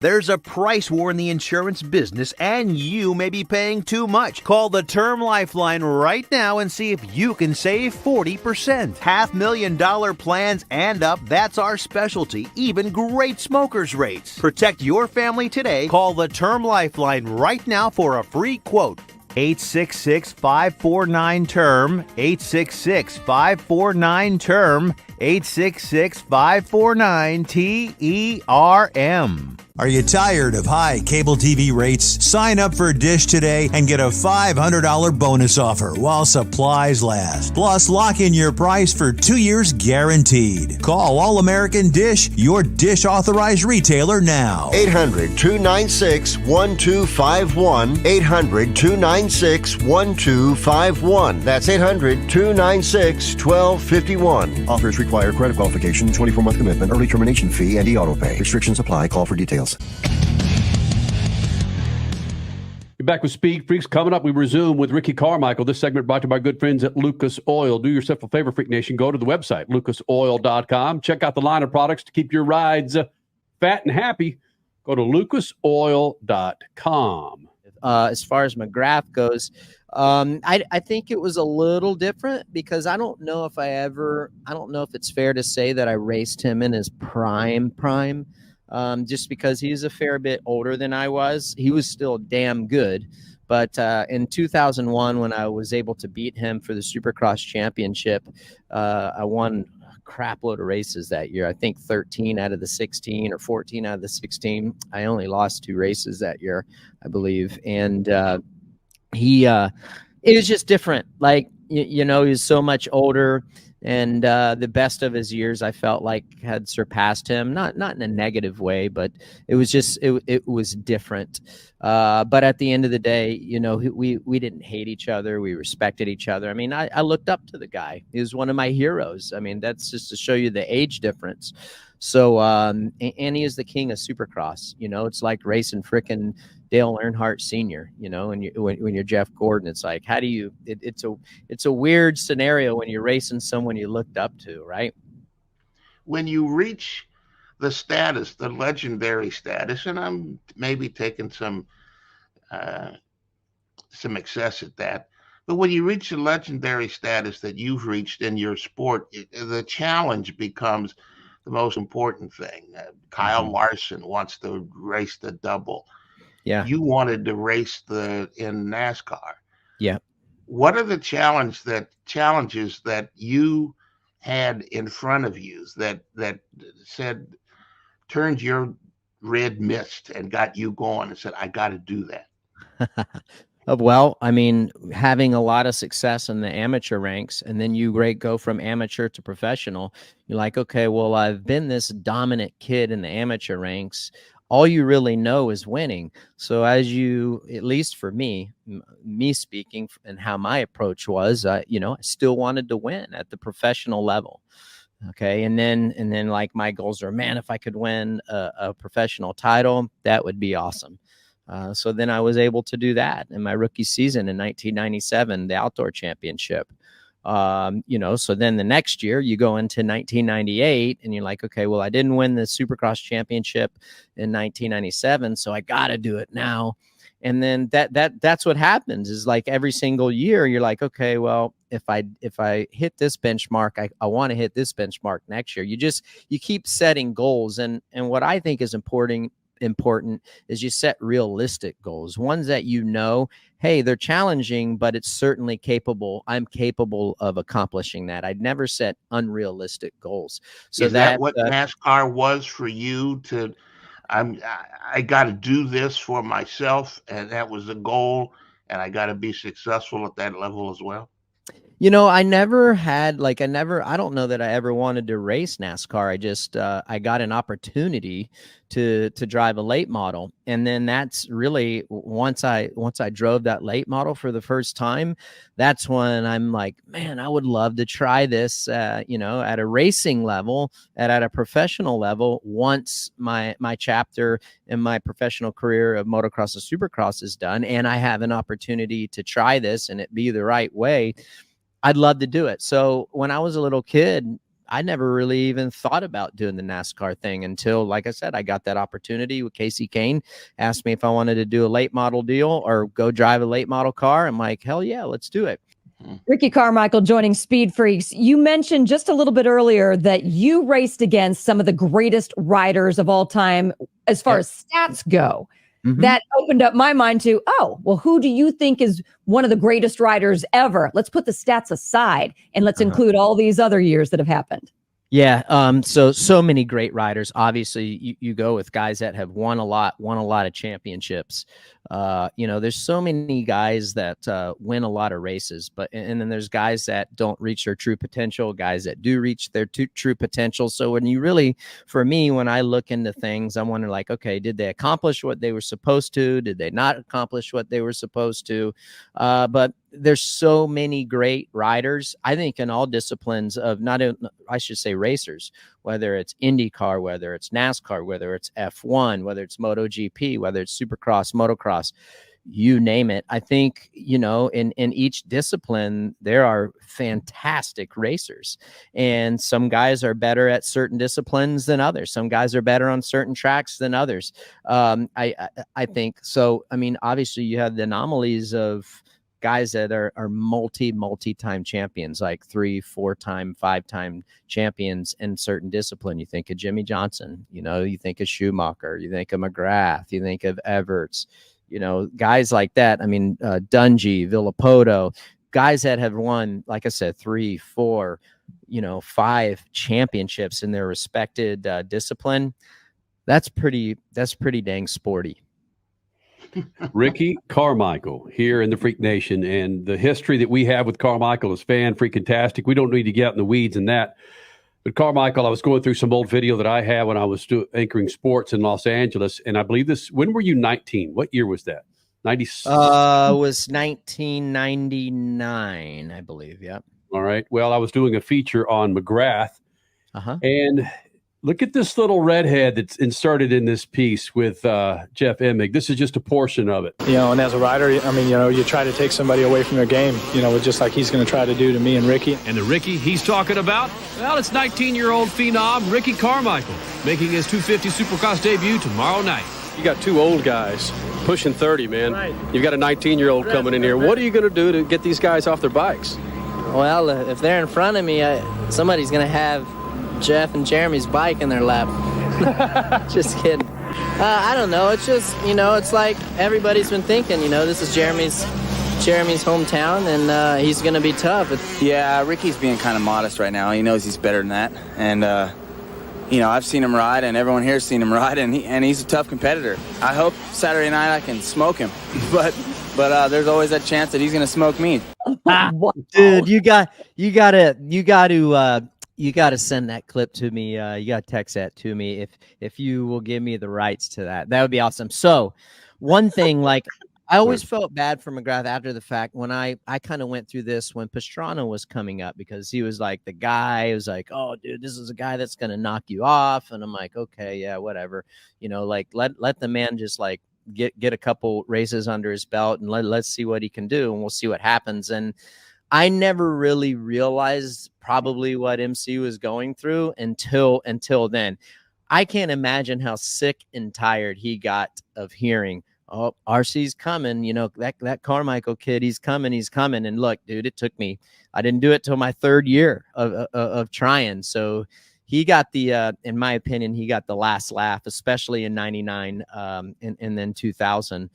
There's a price war in the insurance business, and you may be paying too much. Call the Term Lifeline right now and see if you can save 40%. $500,000 plans and up, that's our specialty. Even great smokers rates. Protect your family today. Call the Term Lifeline right now for a free quote. 866-549-TERM, 866-549-TERM, 866-549-TERM. Are you tired of high cable TV rates? Sign up for Dish today and get a $500 bonus offer while supplies last. Plus, lock in your price for 2 years guaranteed. Call All-American Dish, your Dish authorized retailer now. 800-296-1251. 800-296-1251. That's 800-296-1251. Offers require credit qualification, 24-month commitment, early termination fee, and e-auto pay. Restrictions apply. Call for details. You're back with Speed Freaks. Coming up, we resume with Ricky Carmichael. This segment brought to you by good friends at Lucas Oil. Do yourself a favor, Freak Nation. Go to the website, lucasoil.com. Check out the line of products to keep your rides fat and happy. Go to lucasoil.com. As far as McGrath goes, I think it was a little different because I don't know if it's fair to say that I raced him in his prime. Just because he's a fair bit older than I was. He was still damn good. But in 2001, when I was able to beat him for the Supercross championship, I won a crap load of races that year. I think 13 out of the 16 or 14 out of the 16. I only lost 2 races that year, I believe. And it was just different. Like, he was so much older. And the best of his years, I felt like had surpassed him, not in a negative way, but it was just it was different. But at the end of the day, we didn't hate each other. We respected each other. I mean, I looked up to the guy. He was one of my heroes. I mean, that's just to show you the age difference. So, and he is the king of Supercross. It's like racing frickin' Dale Earnhardt Sr., and when you're Jeff Gordon, it's like, how do you, it's a weird scenario when you're racing someone you looked up to, right? When you reach the status, the legendary status, and I'm maybe taking some excess at that, but when you reach the legendary status that you've reached in your sport, the challenge becomes the most important thing. Kyle Larson wants to race the double. Yeah. You wanted to race in NASCAR. Yeah. What are the challenges that you had in front of you that turned your red mist and got you going and said, I got to do that? Well, I mean, having a lot of success in the amateur ranks, and then you go from amateur to professional, you're like, okay, well, I've been this dominant kid in the amateur ranks. All you really know is winning. So as you, at least for me speaking, and how my approach was, I still wanted to win at the professional level. Okay. And then like my goals are, man, if I could win a professional title, that would be awesome. So then I was able to do that in my rookie season in 1997, the outdoor championship. So then the next year you go into 1998 and you're like, okay, well, I didn't win the Supercross championship in 1997, so I got to do it now. And then that's what happens is like every single year you're like, okay, well, if I hit this benchmark, I want to hit this benchmark next year. You keep setting goals. And what I think is important is you set realistic goals, ones that hey, they're challenging, but it's certainly capable. I'm capable of accomplishing that. I'd never set unrealistic goals. So is that what NASCAR was for you? I got to do this for myself, and that was the goal, and I got to be successful at that level as well. I never had I don't know that I ever wanted to race NASCAR. I just, I got an opportunity to drive a late model. And then that's really, once I drove that late model for the first time, that's when I'm like, man, I would love to try this, at a racing level, at a professional level. Once my chapter in my professional career of motocross and supercross is done, and I have an opportunity to try this and it be the right way, I'd love to do it. So when I was a little kid, I never really even thought about doing the NASCAR thing until, like I said, I got that opportunity with Casey Kane, asked me if I wanted to do a late model deal or go drive a late model car. I'm like, hell yeah, let's do it. Ricky Carmichael joining Speed Freaks. You mentioned just a little bit earlier that you raced against some of the greatest riders of all time as far as stats go. Mm-hmm. That opened up my mind to, who do you think is one of the greatest riders ever? Let's put the stats aside and let's include all these other years that have happened. Yeah. So many great riders. Obviously, you go with guys that have won a lot of championships. There's so many guys that win a lot of races, and then there's guys that don't reach their true potential, guys that do reach their true potential. So for me, when I look into things, I'm wondering like, okay, did they accomplish what they were supposed to? Did they not accomplish what they were supposed to? But there's so many great riders, I think, in all disciplines of racers, whether it's IndyCar, whether it's NASCAR, whether it's F1, whether it's MotoGP, whether it's Supercross, motocross, you name it. I think, in each discipline, there are fantastic racers, and some guys are better at certain disciplines than others. Some guys are better on certain tracks than others. I think so. I mean, obviously you have the anomalies of guys that are multi-time champions, like 3, 4-time, 5-time champions in certain discipline. You think of Jimmy Johnson, you think of Schumacher, you think of McGrath, you think of Everts, guys like that. I mean, Dungey, Villapoto, guys that have won, like I said, 3, 4, 5 championships in their respected discipline. That's pretty dang sporty. Ricky Carmichael here in the Freak Nation, and the history that we have with Carmichael is freaking-tastic. We don't need to get out in the weeds in that. But Carmichael, I was going through some old video that I had when I was anchoring sports in Los Angeles, and I believe when were you 19? What year was that? 90? Was 1999, I believe. Yep. All right. Well, I was doing a feature on McGrath, and look at this little redhead that's inserted in this piece with Jeff Emig. This is just a portion of it. And as a rider, I mean, you try to take somebody away from their game, just like he's going to try to do to me and Ricky. And the Ricky he's talking about, well, it's 19-year-old phenom Ricky Carmichael, making his 250 Supercross debut tomorrow night. You got two old guys pushing 30, man. Right. You've got a 19-year-old coming in here. What are you going to do to get these guys off their bikes? Well, if they're in front of me, somebody's going to have Jeff and Jeremy's bike in their lap. Just kidding. I don't know. It's just, it's like everybody's been thinking, this is Jeremy's hometown, and he's going to be tough. Yeah, Ricky's being kind of modest right now. He knows he's better than that. And, I've seen him ride, and everyone here's seen him ride, and he's a tough competitor. I hope Saturday night I can smoke him, but there's always that chance that he's going to smoke me. Dude, you got to send that clip to me. You got to text that to me if you will give me the rights to that. That would be awesome. So, one thing, like, I always felt bad for McGrath after the fact when I kind of went through this when Pastrana was coming up, because he was like the guy who was like, oh, dude, this is a guy that's going to knock you off. And I'm like, okay, yeah, whatever. Like let the man just like get a couple races under his belt and let's see what he can do, and we'll see what happens. And I never really realized probably what MC was going through until then. I can't imagine how sick and tired he got of hearing, oh, RC's coming, that Carmichael kid, he's coming. And look, dude, I didn't do it till my third year of trying. So he got in my opinion, he got the last laugh, especially in 99 and then 2000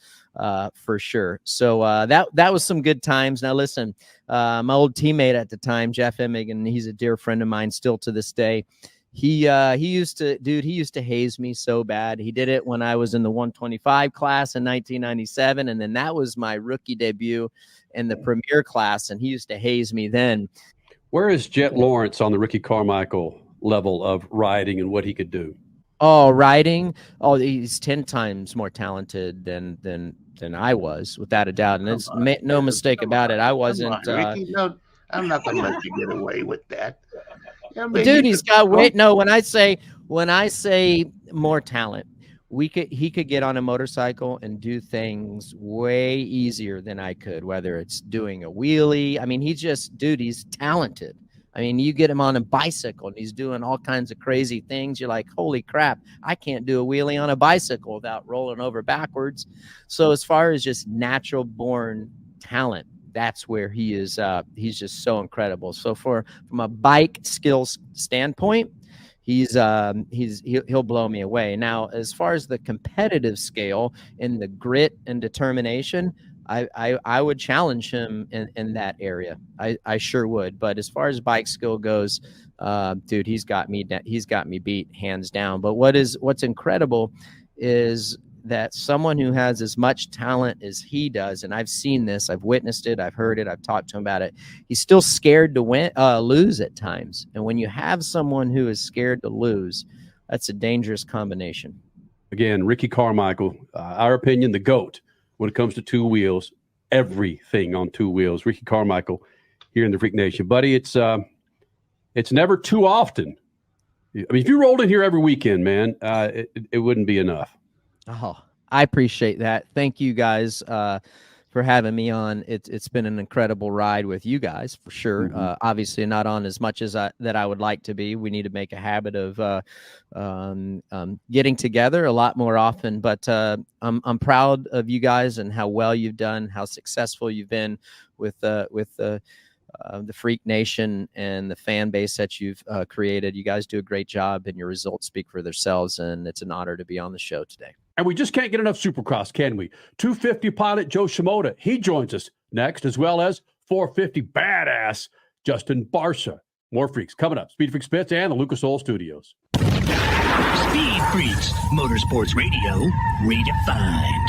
for sure. So that was some good times. Now listen, my old teammate at the time, Jeff Emigan, he's a dear friend of mine still to this day. He used to haze me so bad. He did it when I was in the 125 class in 1997. And then that was my rookie debut in the premier class. And he used to haze me then. Where is Jet Lawrence on the Ricky Carmichael level of riding and what he could do? Oh, riding. Oh, he's 10 times more talented than I was, without a doubt. And it's no mistake about it. I wasn't. Ricky, no, I'm not going to let you get away with that. Dude, he's got weight. No, when I say more talent, he could get on a motorcycle and do things way easier than I could, whether it's doing a wheelie. I mean, he's talented. I mean, you get him on a bicycle and he's doing all kinds of crazy things. You're like, holy crap, I can't do a wheelie on a bicycle without rolling over backwards. So as far as just natural born talent, that's where he is. He's just so incredible. So from a bike skills standpoint, he'll blow me away. Now, as far as the competitive scale and the grit and determination, I would challenge him in that area. I sure would. But as far as bike skill goes, dude, he's got me beat hands down. But what's incredible is that someone who has as much talent as he does, and I've seen this, I've witnessed it, I've heard it, I've talked to him about it, he's still scared to lose at times. And when you have someone who is scared to lose, that's a dangerous combination. Again, Ricky Carmichael, our opinion, the GOAT when it comes to two wheels, everything on two wheels. Ricky Carmichael here in the Freak Nation. Buddy, it's never too often. I mean, if you rolled in here every weekend, man, it wouldn't be enough. Oh, I appreciate that. Thank you guys for having me on. It's been an incredible ride with you guys for sure. Mm-hmm. Obviously not on as much as that I would like to be. We need to make a habit of getting together a lot more often, but I'm proud of you guys and how well you've done, how successful you've been with the Freak Nation and the fan base that you've created. You guys do a great job and your results speak for themselves, and it's an honor to be on the show today. And we just can't get enough Supercross, can we? 250 pilot Joe Shimoda, he joins us next, as well as 450 badass Justin Barcia. More Freaks coming up. SpeedFreaks Pits and the Lucas Oil Studios. Speed Freaks, Motorsports Radio, redefined.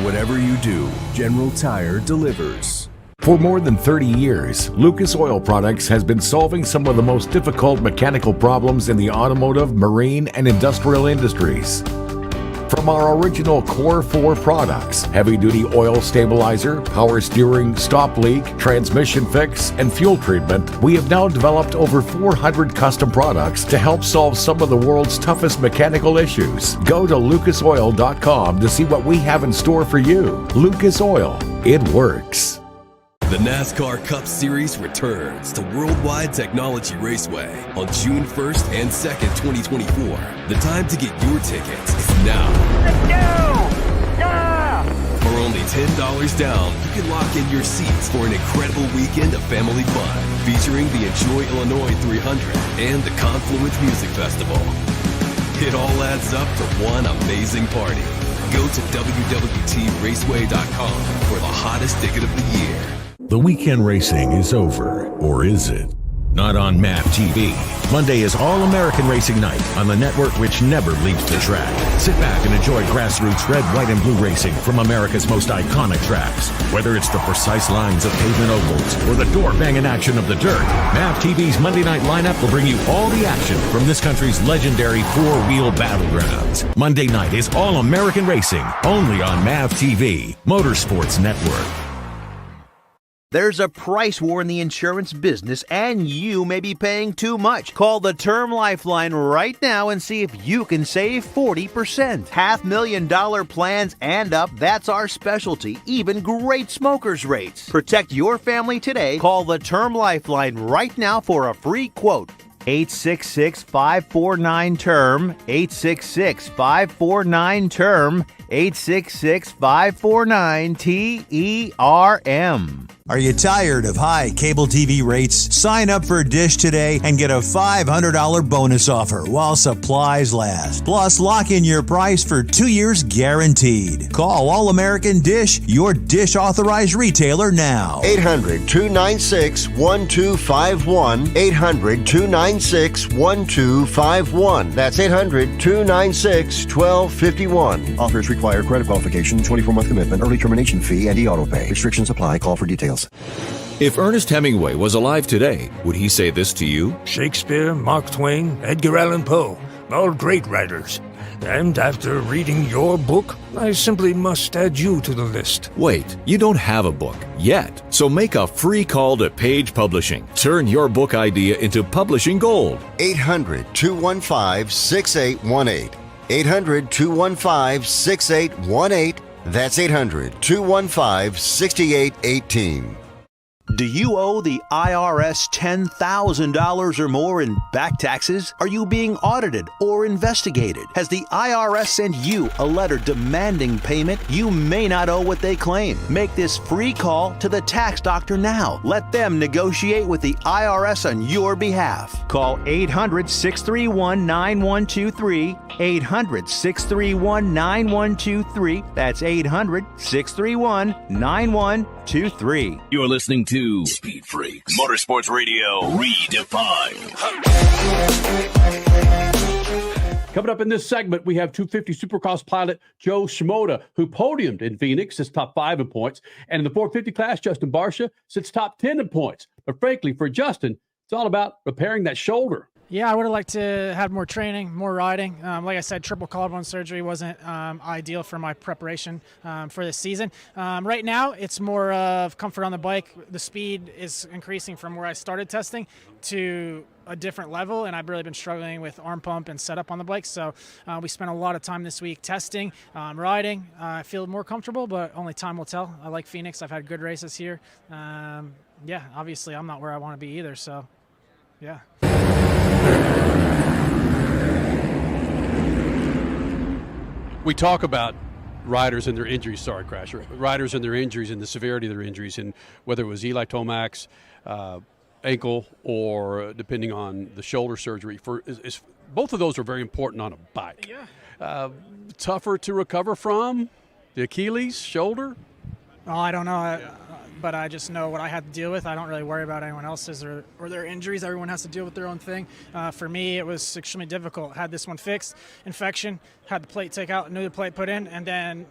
Whatever you do, General Tire delivers. For more than 30 years, Lucas Oil Products has been solving some of the most difficult mechanical problems in the automotive, marine, and industrial industries. From our original Core 4 products, heavy-duty oil stabilizer, power steering, stop leak, transmission fix, and fuel treatment, we have now developed over 400 custom products to help solve some of the world's toughest mechanical issues. Go to lucasoil.com to see what we have in store for you. Lucas Oil, it works. The NASCAR Cup Series returns to Worldwide Technology Raceway on June 1st and 2nd, 2024. The time to get your tickets is now. For only $10 down, you can lock in your seats for an incredible weekend of family fun featuring the Enjoy Illinois 300 and the Confluence Music Festival. It all adds up to one amazing party. Go to www.raceway.com for the hottest ticket of the year. The weekend racing is over, or is it? Not on MAP TV. Monday is All-American Racing Night on the network which never leaves the track. Sit back and enjoy grassroots red, white, and blue racing from America's most iconic tracks. Whether it's the precise lines of pavement ovals or the door-banging action of the dirt, MAP TV's Monday night lineup will bring you all the action from this country's legendary four-wheel battlegrounds. Monday night is All-American Racing, only on MAP TV, Motorsports Network. There's a price war in the insurance business, and you may be paying too much. Call the Term Lifeline right now and see if you can save 40%. $500,000 plans and up, that's our specialty. Even great smokers rates. Protect your family today. Call the Term Lifeline right now for a free quote. 866-549-TERM, 866-549-TERM, 866-549-TERM. Are you tired of high cable TV rates? Sign up for Dish today and get a $500 bonus offer while supplies last. Plus, lock in your price for 2 years guaranteed. Call All American Dish, your Dish authorized retailer now. 800-296-1251. 800-296-1251. That's 800-296-1251. Offers require credit qualification, 24-month commitment, early termination fee, and e-auto pay. Restrictions apply. Call for details. If Ernest Hemingway was alive today, would he say this to you? Shakespeare, Mark Twain, Edgar Allan Poe, all great writers. And after reading your book, I simply must add you to the list. Wait, you don't have a book yet. So make a free call to Page Publishing. Turn your book idea into publishing gold. 800-215-6818. 800-215-6818. That's 800-215-6818. Do you owe the IRS $10,000 or more in back taxes? Are you being audited or investigated? Has the IRS sent you a letter demanding payment? You may not owe what they claim. Make this free call to the tax doctor now. Let them negotiate with the IRS on your behalf. Call 800-631-9123. 800-631-9123. That's 800-631-9123. You're listening to Speed Freaks, Motorsports Radio Redefined. Coming up in this segment, we have 250 Supercross pilot Joe Shimoda, who podiumed in Phoenix, sits top 5 in points. And in the 450 class, Justin Barcia sits top 10 in points. But frankly, for Justin, it's all about repairing that shoulder. Yeah, I would have liked to have more training, more riding. Like I said, triple collarbone surgery wasn't ideal for my preparation for this season. Right now, it's more of comfort on the bike. The speed is increasing from where I started testing to a different level, and I've really been struggling with arm pump and setup on the bike. So we spent a lot of time this week testing, riding. I feel more comfortable, but only time will tell. I like Phoenix. I've had good races here. Yeah, obviously I'm not where I want to be either, so yeah. We talk about riders and their injuries, riders and their injuries and the severity of their injuries, and whether it was Eli Tomac's ankle or depending on the shoulder surgery. Both of those are very important on a bike. Yeah. Tougher to recover from the Achilles shoulder? Oh, I don't know, but I just know what I had to deal with. I don't really worry about anyone else's or their injuries. Everyone has to deal with their own thing. For me, it was extremely difficult. Had this one fixed, infection, had the plate taken out, new plate put in, and then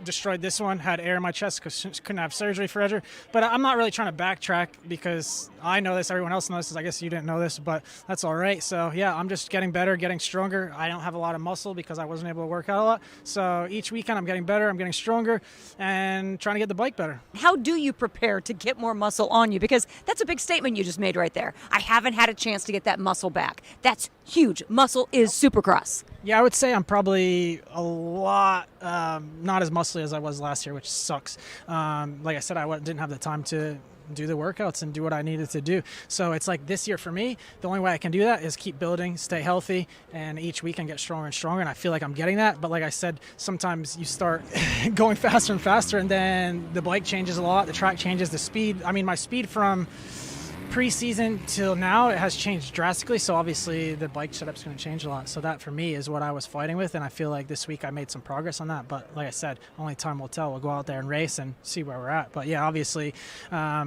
destroyed this one, had air in my chest because couldn't have surgery for Edger. But I'm not really trying to backtrack because I know this, everyone else knows this. I guess you didn't know this, but that's all right. So yeah, I'm just getting better, getting stronger. I don't have a lot of muscle because I wasn't able to work out a lot. So each weekend I'm getting better, I'm getting stronger, and trying to get the bike better. How do you prepare to get more muscle on you? Because that's a big statement you just made right there. I haven't had a chance to get that muscle back. That's huge. Muscle is Supercross. Yeah, I would say I'm probably a lot not as muscle muscly as I was last year, which sucks. Like I said, I didn't have the time to do the workouts and do what I needed to do. So it's like this year for me, the only way I can do that is keep building, stay healthy, and each weekend get stronger and stronger. And I feel like I'm getting that. But like I said, sometimes you start going faster and faster, and then the bike changes a lot, the track changes, the speed. I mean, my speed from preseason till now, it has changed drastically. So obviously the bike setup's going to change a lot. So that for me is what I was fighting with. And I feel like this week I made some progress on that. But like I said, only time will tell. We'll go out there and race and see where we're at. But yeah, obviously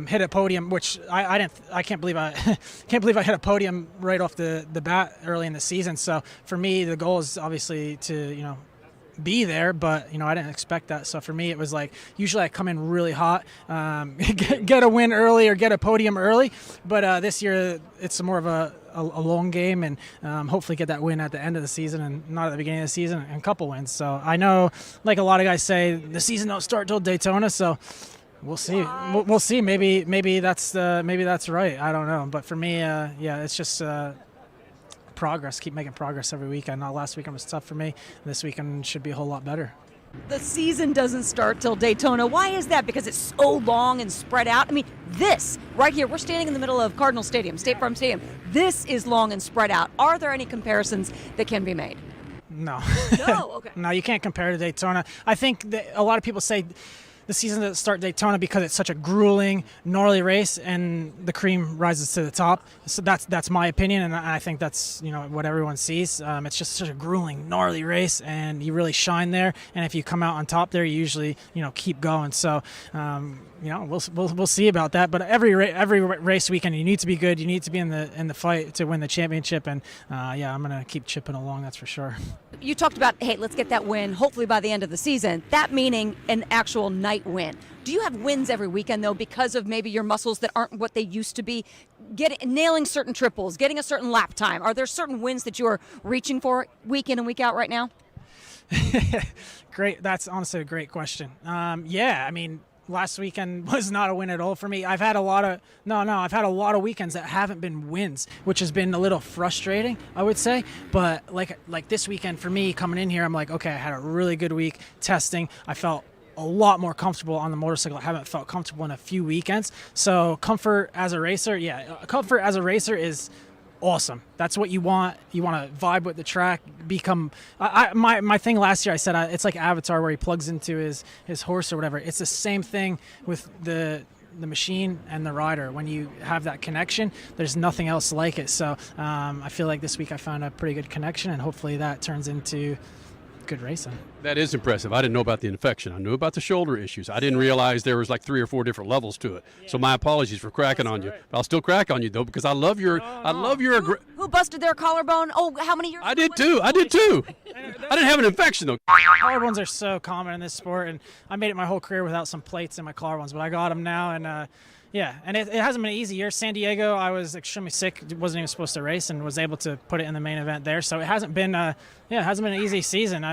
hit a podium, which I can't believe I hit a podium right off the bat early in the season. So for me, the goal is obviously to, be there, but I didn't expect that. So for me, it was like usually I come in really hot, get a win early or get a podium early, but this year it's more of a long game, and hopefully get that win at the end of the season and not at the beginning of the season, and a couple wins. So I know, like a lot of guys say, the season don't start till Daytona, so we'll see. We'll see. Maybe that's right. I don't know. But for me, it's just progress. Keep making progress every weekend. Last weekend was tough for me. This weekend should be a whole lot better. The season doesn't start till Daytona. Why is that? Because it's so long and spread out. I mean, this right here, we're standing in the middle of Cardinal Stadium, State Farm Stadium. This is long and spread out. Are there any comparisons that can be made? No. No, okay. No, you can't compare to Daytona. I think that a lot of people say the season doesn't start Daytona because it's such a grueling, gnarly race, and the cream rises to the top. So that's my opinion, and I think that's what everyone sees. It's just such a grueling, gnarly race, and you really shine there. And if you come out on top there, you usually keep going. So we'll see about that. But every race weekend, you need to be good. You need to be in the fight to win the championship. And I'm gonna keep chipping along. That's for sure. You talked about, hey, let's get that win, hopefully by the end of the season. That meaning an actual night win. Do you have wins every weekend, though, because of maybe your muscles that aren't what they used to be? Nailing certain triples, getting a certain lap time. Are there certain wins that you are reaching for week in and week out right now? Great. That's honestly a great question. Last weekend was not a win at all for me. I've had a lot of weekends that haven't been wins, which has been a little frustrating, I would say. But like this weekend for me, coming in here, I'm like, okay, I had a really good week testing. I felt a lot more comfortable on the motorcycle. I haven't felt comfortable in a few weekends. So comfort as a racer is awesome. That's what you want. You want to vibe with the track, become my thing last year, I said it's like Avatar, where he plugs into his horse or whatever. It's the same thing with the machine and the rider. When you have that connection, there's nothing else like it. So I feel like this week I found a pretty good connection, and hopefully that turns into good racing. That is impressive. I didn't know about the infection. I knew about the shoulder issues. I didn't realize there was like 3 or 4 different levels to it. So my apologies for cracking on you. But I'll still crack on you though, because I love your Who busted their collarbone? Oh, how many years? I did too. I didn't have an infection though. Collarbones are so common in this sport, and I made it my whole career without some plates in my collarbones, but I got them now, and and it hasn't been an easy year. San Diego, I was extremely sick, wasn't even supposed to race, and was able to put it in the main event there. So it hasn't been an easy season.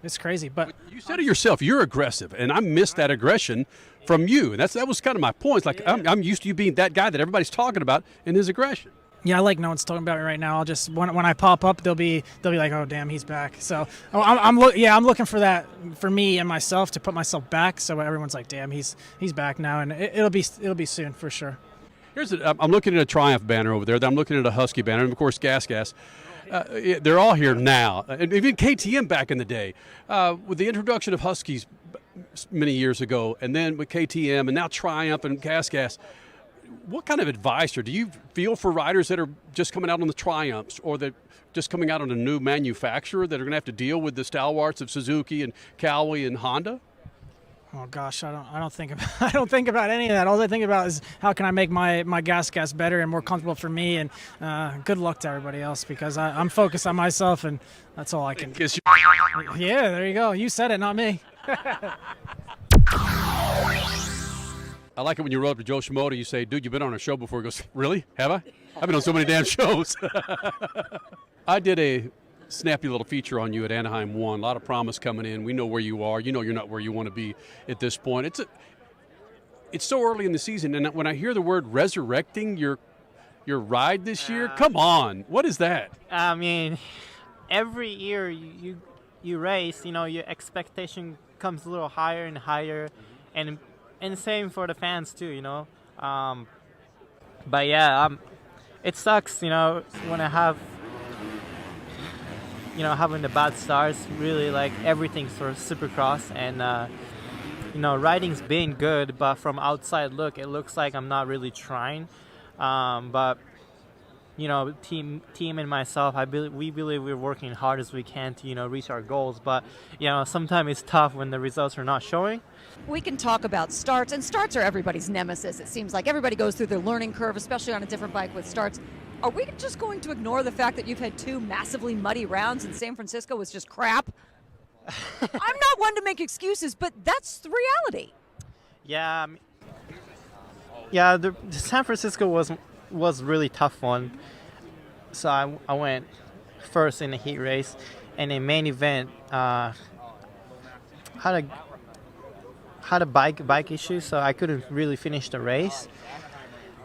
It's crazy, but you said it yourself. You're aggressive, and I missed that aggression from you. And that was kind of my point. It's like I'm used to you being that guy that everybody's talking about in his aggression. Yeah, I like no one's talking about me right now. I'll just when I pop up, they'll be like, oh damn, he's back. So I'm looking for that for me and myself to put myself back. So everyone's like, damn, he's back now, and it'll be soon for sure. I'm looking at a Triumph banner over there. I'm looking at a Husky banner, and of course, Gas. They're all here now, and even KTM back in the day, with the introduction of Huskies many years ago, and then with KTM, and now Triumph and Gas. What kind of advice do you feel for riders that are just coming out on the Triumphs, or that just coming out on a new manufacturer that are going to have to deal with the stalwarts of Suzuki and Callaway and Honda? Oh gosh, I don't think about any of that. All I think about is how can I make my gas better and more comfortable for me. And good luck to everybody else, because I'm focused on myself, and that's all I can. Yeah, there you go. You said it, not me. I like it when you roll up to Joe Shimoda, you say, dude, you've been on a show before. He goes, really? Have I? I've been on so many damn shows. I did a snappy little feature on you at Anaheim 1. A lot of promise coming in. We know where you are. You know you're not where you want to be at this point. It's so early in the season, and when I hear the word resurrecting your ride this year, come on. What is that? I mean, every year you race, your expectation becomes a little higher and higher, and same for the fans too, but yeah, it sucks, when I have, having the bad starts, really like everything for Supercross, and riding's been good, but from outside look, it looks like I'm not really trying, but team and myself, we believe we're working hard as we can to reach our goals, but sometimes it's tough when the results are not showing. We can talk about starts, and starts are everybody's nemesis. It seems like everybody goes through their learning curve, especially on a different bike with starts. Are we just going to ignore the fact that you've had 2 massively muddy rounds and San Francisco was just crap? I'm not one to make excuses, but that's the reality. Yeah, the San Francisco was really tough one. So I went first in the heat race, and in main event had a bike issue, so I couldn't really finish the race.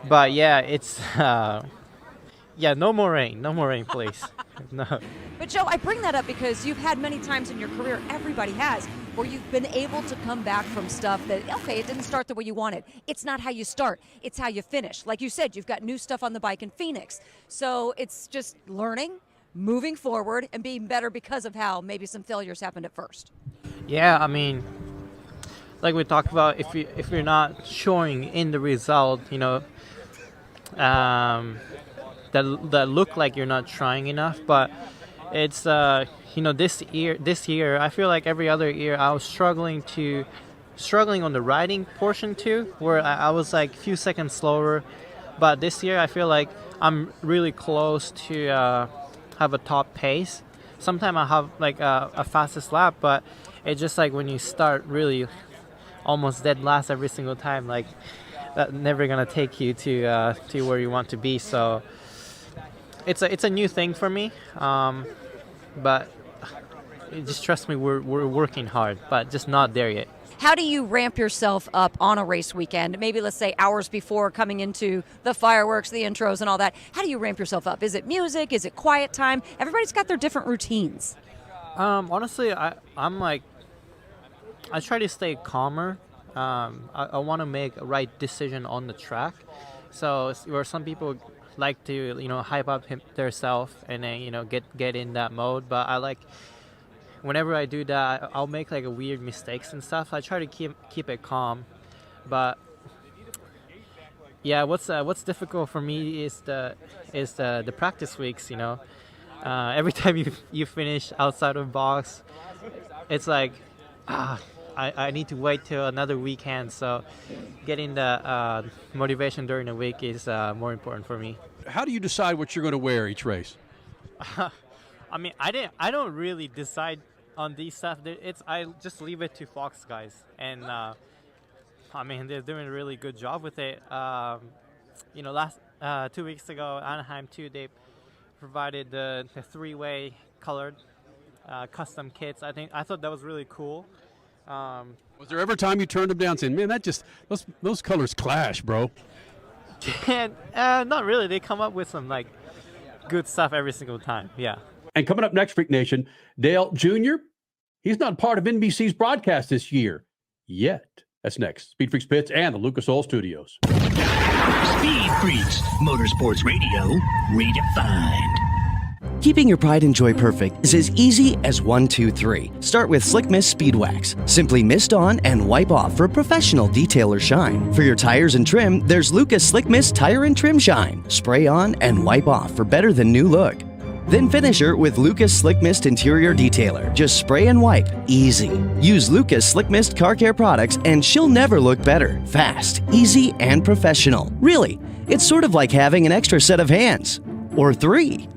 But yeah, it's no more rain, please. No. But Joe, I bring that up because you've had many times in your career, everybody has, where you've been able to come back from stuff that, okay, it didn't start the way you wanted. It's not how you start, it's how you finish. Like you said, you've got new stuff on the bike in Phoenix. So it's just learning, moving forward, and being better because of how maybe some failures happened at first. Yeah, like we talked about, if you're not showing in the result, that look like you're not trying enough, but it's this year I feel like every other year I was struggling on the riding portion too, where I was like a few seconds slower, but this year I feel like I'm really close to have a top pace. Sometimes I have like a fastest lap, but it's just like when you start really almost dead last every single time, like that's never gonna take you to where you want to be. So it's a new thing for me, but just trust me, we're working hard, but just not there yet. How do you ramp yourself up on a race weekend? Maybe let's say hours before coming into the fireworks, the intros and all that. How do you ramp yourself up? Is it music? Is it quiet time? Everybody's got their different routines. Honestly, I'm like, I try to stay calmer. I want to make a right decision on the track. So where some people like to, hype up themselves and then, get in that mode. But I like, whenever I do that, I'll make like a weird mistakes and stuff. I try to keep it calm. But yeah, what's difficult for me is the practice weeks. Every time you finish outside of box, it's like I need to wait till another weekend. So getting the motivation during the week is more important for me. How do you decide what you're going to wear each race? I don't really decide on these stuff. I just leave it to Fox guys, and they're doing a really good job with it. Last 2 weeks ago, Anaheim 2, they provided the 3-way colored custom kits. I thought that was really cool. Was there ever a time you turned them down saying, man, that just those colors clash, bro? Not really. They come up with some like good stuff every single time. Yeah. And coming up next, Freak Nation, Dale Jr., he's not part of NBC's broadcast this year yet. That's next. Speed Freaks Pits and the Lucas Oil Studios. Speed Freaks, Motorsports Radio, redefined. Keeping your pride and joy perfect is as easy as 1, 2, 3. Start with Slick Mist Speed Wax. Simply mist on and wipe off for professional detail or shine. For your tires and trim, there's Lucas Slick Mist Tire and Trim Shine. Spray on and wipe off for better than new look. Then finish her with Lucas Slick Mist Interior Detailer. Just spray and wipe. Easy. Use Lucas Slick Mist Car Care products and she'll never look better. Fast, easy, and professional. Really, it's sort of like having an extra set of hands. Or 3.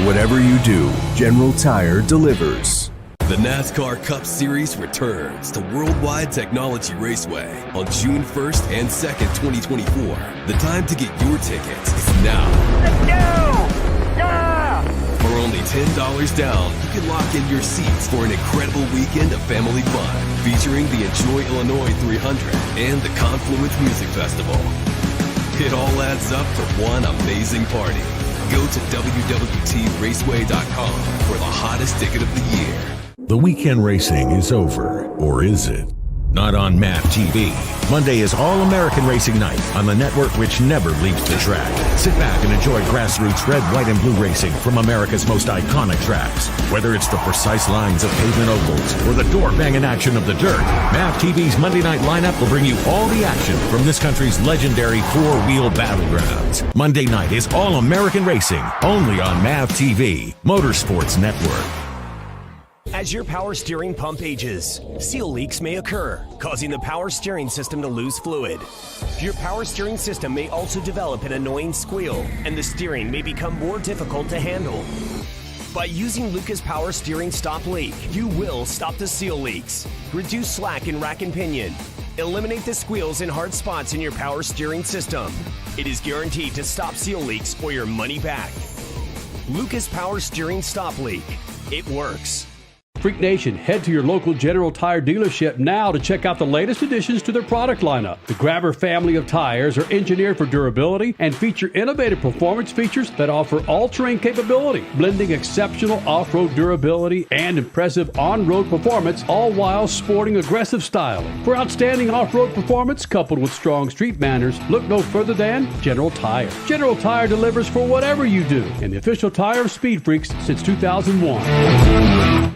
Whatever you do, General Tire delivers. The NASCAR Cup Series returns to Worldwide Technology Raceway on June 1st and 2nd, 2024. The time to get your tickets is now. Let's go! Yeah! For only $10 down, you can lock in your seats for an incredible weekend of family fun featuring the Enjoy Illinois 300 and the Confluence Music Festival. It all adds up to one amazing party. Go to www.raceway.com for the hottest ticket of the year. The weekend racing is over, or is it? Not on MAP TV. Monday is All-American Racing Night on the network which never leaves the track. Sit back and enjoy grassroots red, white, and blue racing from America's most iconic tracks. Whether it's the precise lines of pavement ovals or the door-banging action of the dirt, MAP TV's Monday night lineup will bring you all the action from this country's legendary four-wheel battlegrounds. Monday night is All-American Racing, only on MAP TV, Motorsports Network. As your power steering pump ages, seal leaks may occur, causing the power steering system to lose fluid. Your power steering system may also develop an annoying squeal, and the steering may become more difficult to handle. By using Lucas Power Steering Stop Leak, you will stop the seal leaks, reduce slack in rack and pinion, eliminate the squeals and hard spots in your power steering system. It is guaranteed to stop seal leaks or your money back. Lucas Power Steering Stop Leak. It works. Freak Nation, head to your local General Tire dealership now to check out the latest additions to their product lineup. The Grabber family of tires are engineered for durability and feature innovative performance features that offer all-terrain capability, blending exceptional off-road durability and impressive on-road performance, all while sporting aggressive styling. For outstanding off-road performance coupled with strong street manners, look no further than General Tire. General Tire delivers for whatever you do, and the official tire of SpeedFreaks since 2001.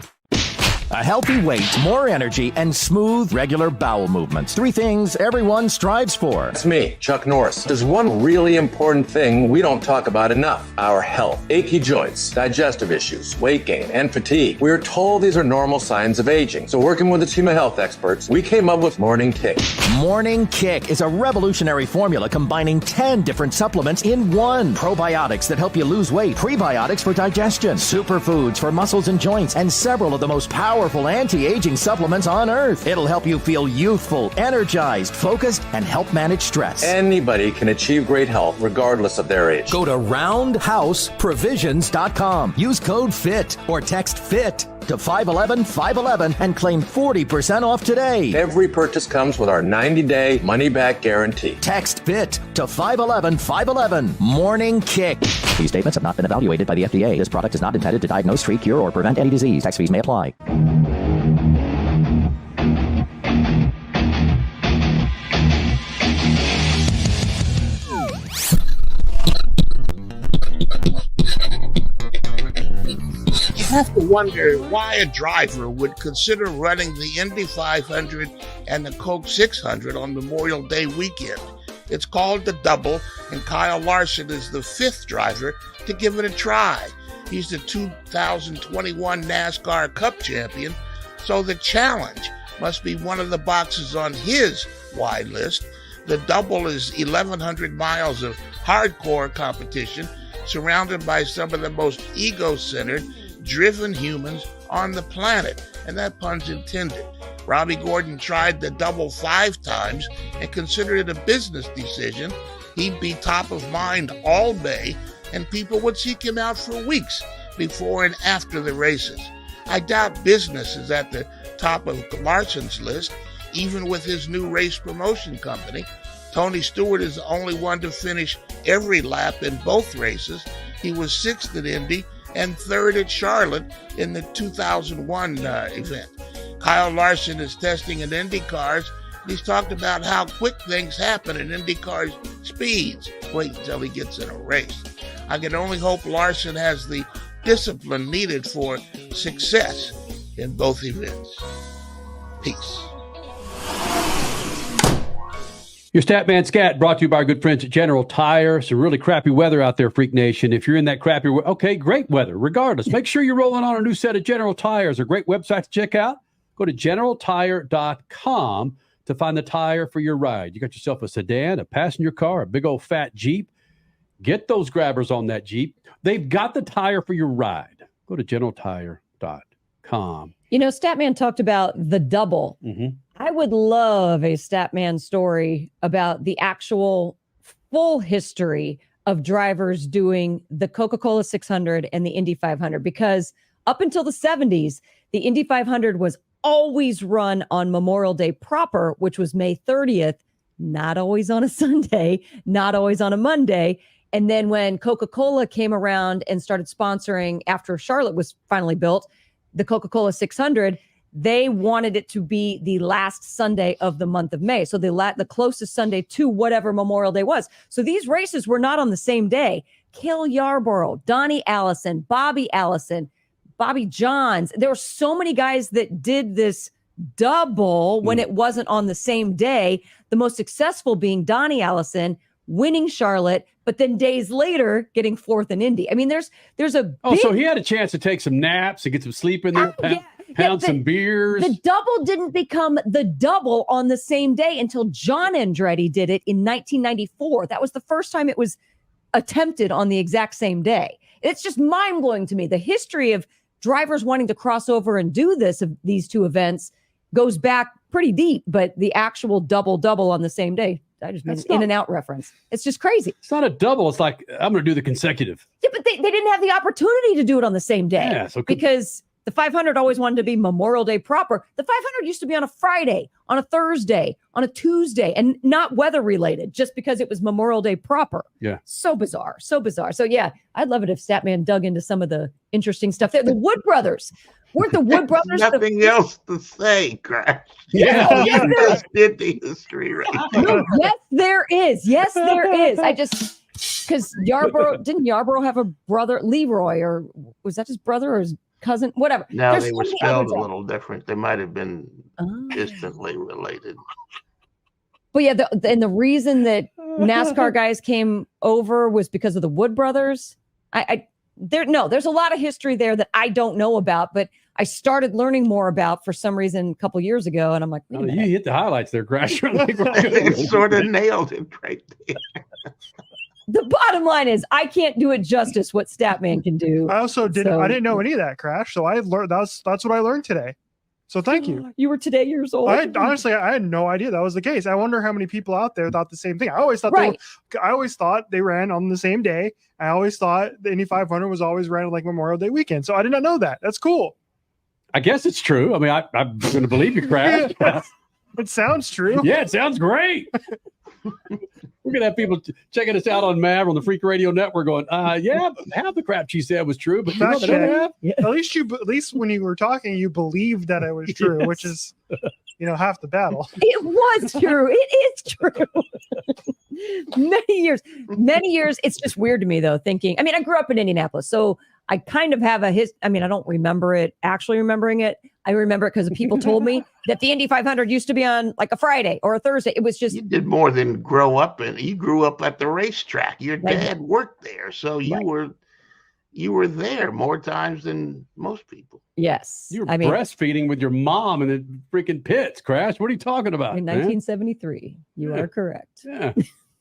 A healthy weight, more energy, and smooth, regular bowel movements. 3 things everyone strives for. It's me, Chuck Norris. There's one really important thing we don't talk about enough: our health. Achy joints, digestive issues, weight gain, and fatigue. We're told these are normal signs of aging. So working with a team of health experts, we came up with Morning Kick. Morning Kick is a revolutionary formula combining 10 different supplements in one. Probiotics that help you lose weight, prebiotics for digestion, superfoods for muscles and joints, and several of the most powerful anti-aging supplements on earth. It'll help you feel youthful, energized, focused, and help manage stress. Anybody can achieve great health regardless of their age. Go to roundhouseprovisions.com. Use code FIT or text FIT to 511-511 and claim 40% off today. Every purchase comes with our 90-day money-back guarantee. Text FIT to 511-511. Morning Kick. These statements have not been evaluated by the FDA. This product is not intended to diagnose, treat, cure, or prevent any disease. Tax fees may apply. You have to wonder why a driver would consider running the Indy 500 and the Coke 600 on Memorial Day weekend. It's called the Double, and Kyle Larson is the 5th driver to give it a try. He's the 2021 NASCAR Cup champion, so the challenge must be one of the boxes on his wide list. The Double is 1,100 miles of hardcore competition, surrounded by some of the most ego-centered, driven humans on the planet, and that pun's intended. Robbie Gordon tried the Double 5 times and considered it a business decision. He'd be top of mind all day, and people would seek him out for weeks before and after the races. I doubt business is at the top of Larson's list, even with his new race promotion company. Tony Stewart is the only one to finish every lap in both races. He was 6th at Indy and 3rd at Charlotte in the 2001 event. Kyle Larson is testing in IndyCars. He's talked about how quick things happen in IndyCar's speeds. Wait until he gets in a race. I can only hope Larson has the discipline needed for success in both events. Peace. Your Statman Scat brought to you by our good friends at General Tire. Some really crappy weather out there, Freak Nation. If you're in that crappy weather, okay, great weather. Regardless, make sure you're rolling on a new set of General Tires. A great website to check out. Go to generaltire.com to find the tire for your ride. You got yourself a sedan, a passenger car, a big old fat Jeep. Get those grabbers on that Jeep. They've got the tire for your ride. Go to generaltire.com. Statman talked about the double. Mm-hmm. I would love a Statman story about the actual full history of drivers doing the Coca-Cola 600 and the Indy 500, because up until the 70s, the Indy 500 was always run on Memorial Day proper, which was May 30th, not always on a Sunday, not always on a Monday. And then when Coca-Cola came around and started sponsoring, after Charlotte was finally built, the Coca-Cola 600, they wanted it to be the last Sunday of the month of May. So the closest Sunday to whatever Memorial Day was. So these races were not on the same day. Cale Yarborough, Donnie Allison, Bobby Allison, Bobby Johns. There were so many guys that did this double when it wasn't on the same day. The most successful being Donnie Allison, winning Charlotte, but then days later getting fourth in Indy. I mean, there's a big... so he had a chance to take some naps and get some sleep in there, pound some beers. The double didn't become the double on the same day until John Andretti did it in 1994. That was the first time it was attempted on the exact same day. It's just mind-blowing to me. The history of drivers wanting to cross over and do these two events goes back pretty deep, but the actual double on the same day, I just made an in and out reference. It's just crazy. It's not a double. It's like, I'm going to do the consecutive. Yeah, but they didn't have the opportunity to do it on the same day. Yeah, because the 500 always wanted to be Memorial Day proper. The 500 used to be on a Friday, on a Thursday, on a Tuesday, and not weather related, just because it was Memorial Day proper. Yeah. So bizarre. So yeah, I'd love it if Statman dug into some of the interesting stuff there. The Wood brothers. Weren't the Wood brothers? Nothing else to say, Crash. Yeah. You just did the history right there. No, yes, there is. Yes, there is. Because didn't Yarborough have a brother, Leroy, or was that his brother or his cousin? Whatever. No, There's they so were many spelled others a out. little different. They might have been distantly related. But yeah, and the reason that NASCAR guys came over was because of the Wood brothers. There's a lot of history there that I don't know about, but I started learning more about for some reason a couple years ago, and I'm like, wait a minute. You hit the highlights there, Crash. You sort of nailed it right there. The bottom line is, I can't do it justice what Statman can do. I also I didn't know any of that, Crash. So I learned that's what I learned today. So thank you. You were today years old. I had no idea that was the case. I wonder how many people out there thought the same thing. I always thought they ran on the same day. I always thought the Indy 500 was always ran like Memorial Day weekend. So I did not know that. That's cool. I guess it's true. I mean, I'm going to believe you, Crash. It sounds true. Yeah, it sounds great. We're going to have people checking us out on MAV on the Freak Radio Network going, yeah, half the crap she said was true, but At least when you were talking, you believed that it was true, which is, half the battle. It was true. It is true. Many years. It's just weird to me, though, thinking, I grew up in Indianapolis, so I kind of have I don't remember it, actually remembering it. I remember it because people told me that the Indy 500 used to be on like a Friday or a Thursday. It was just... You did more than grow up in. You grew up at the racetrack. Your dad worked there, so you were there more times than most people. Yes. You were breastfeeding with your mom in the freaking pits, Crash. What are you talking about? In 1973. You are correct. Yeah.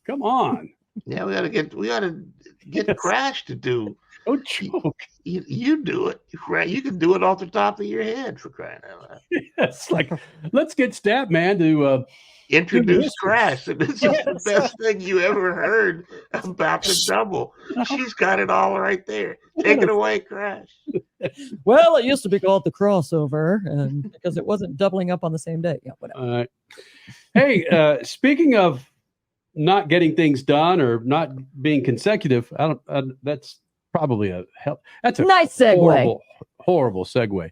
Come on. Yeah, we ought to get Crash to do. Oh, joke. You do it. You can do it off the top of your head, for crying out loud. Yes, let's get Statman to introduce Crash. This is the best thing you ever heard about the double. She's got it all right there. Take it away, Crash. Well, it used to be called the crossover, because it wasn't doubling up on the same day. Yeah, whatever. All right. Hey, speaking of not getting things done or not being consecutive, that's probably that's a nice segue. Horrible segue.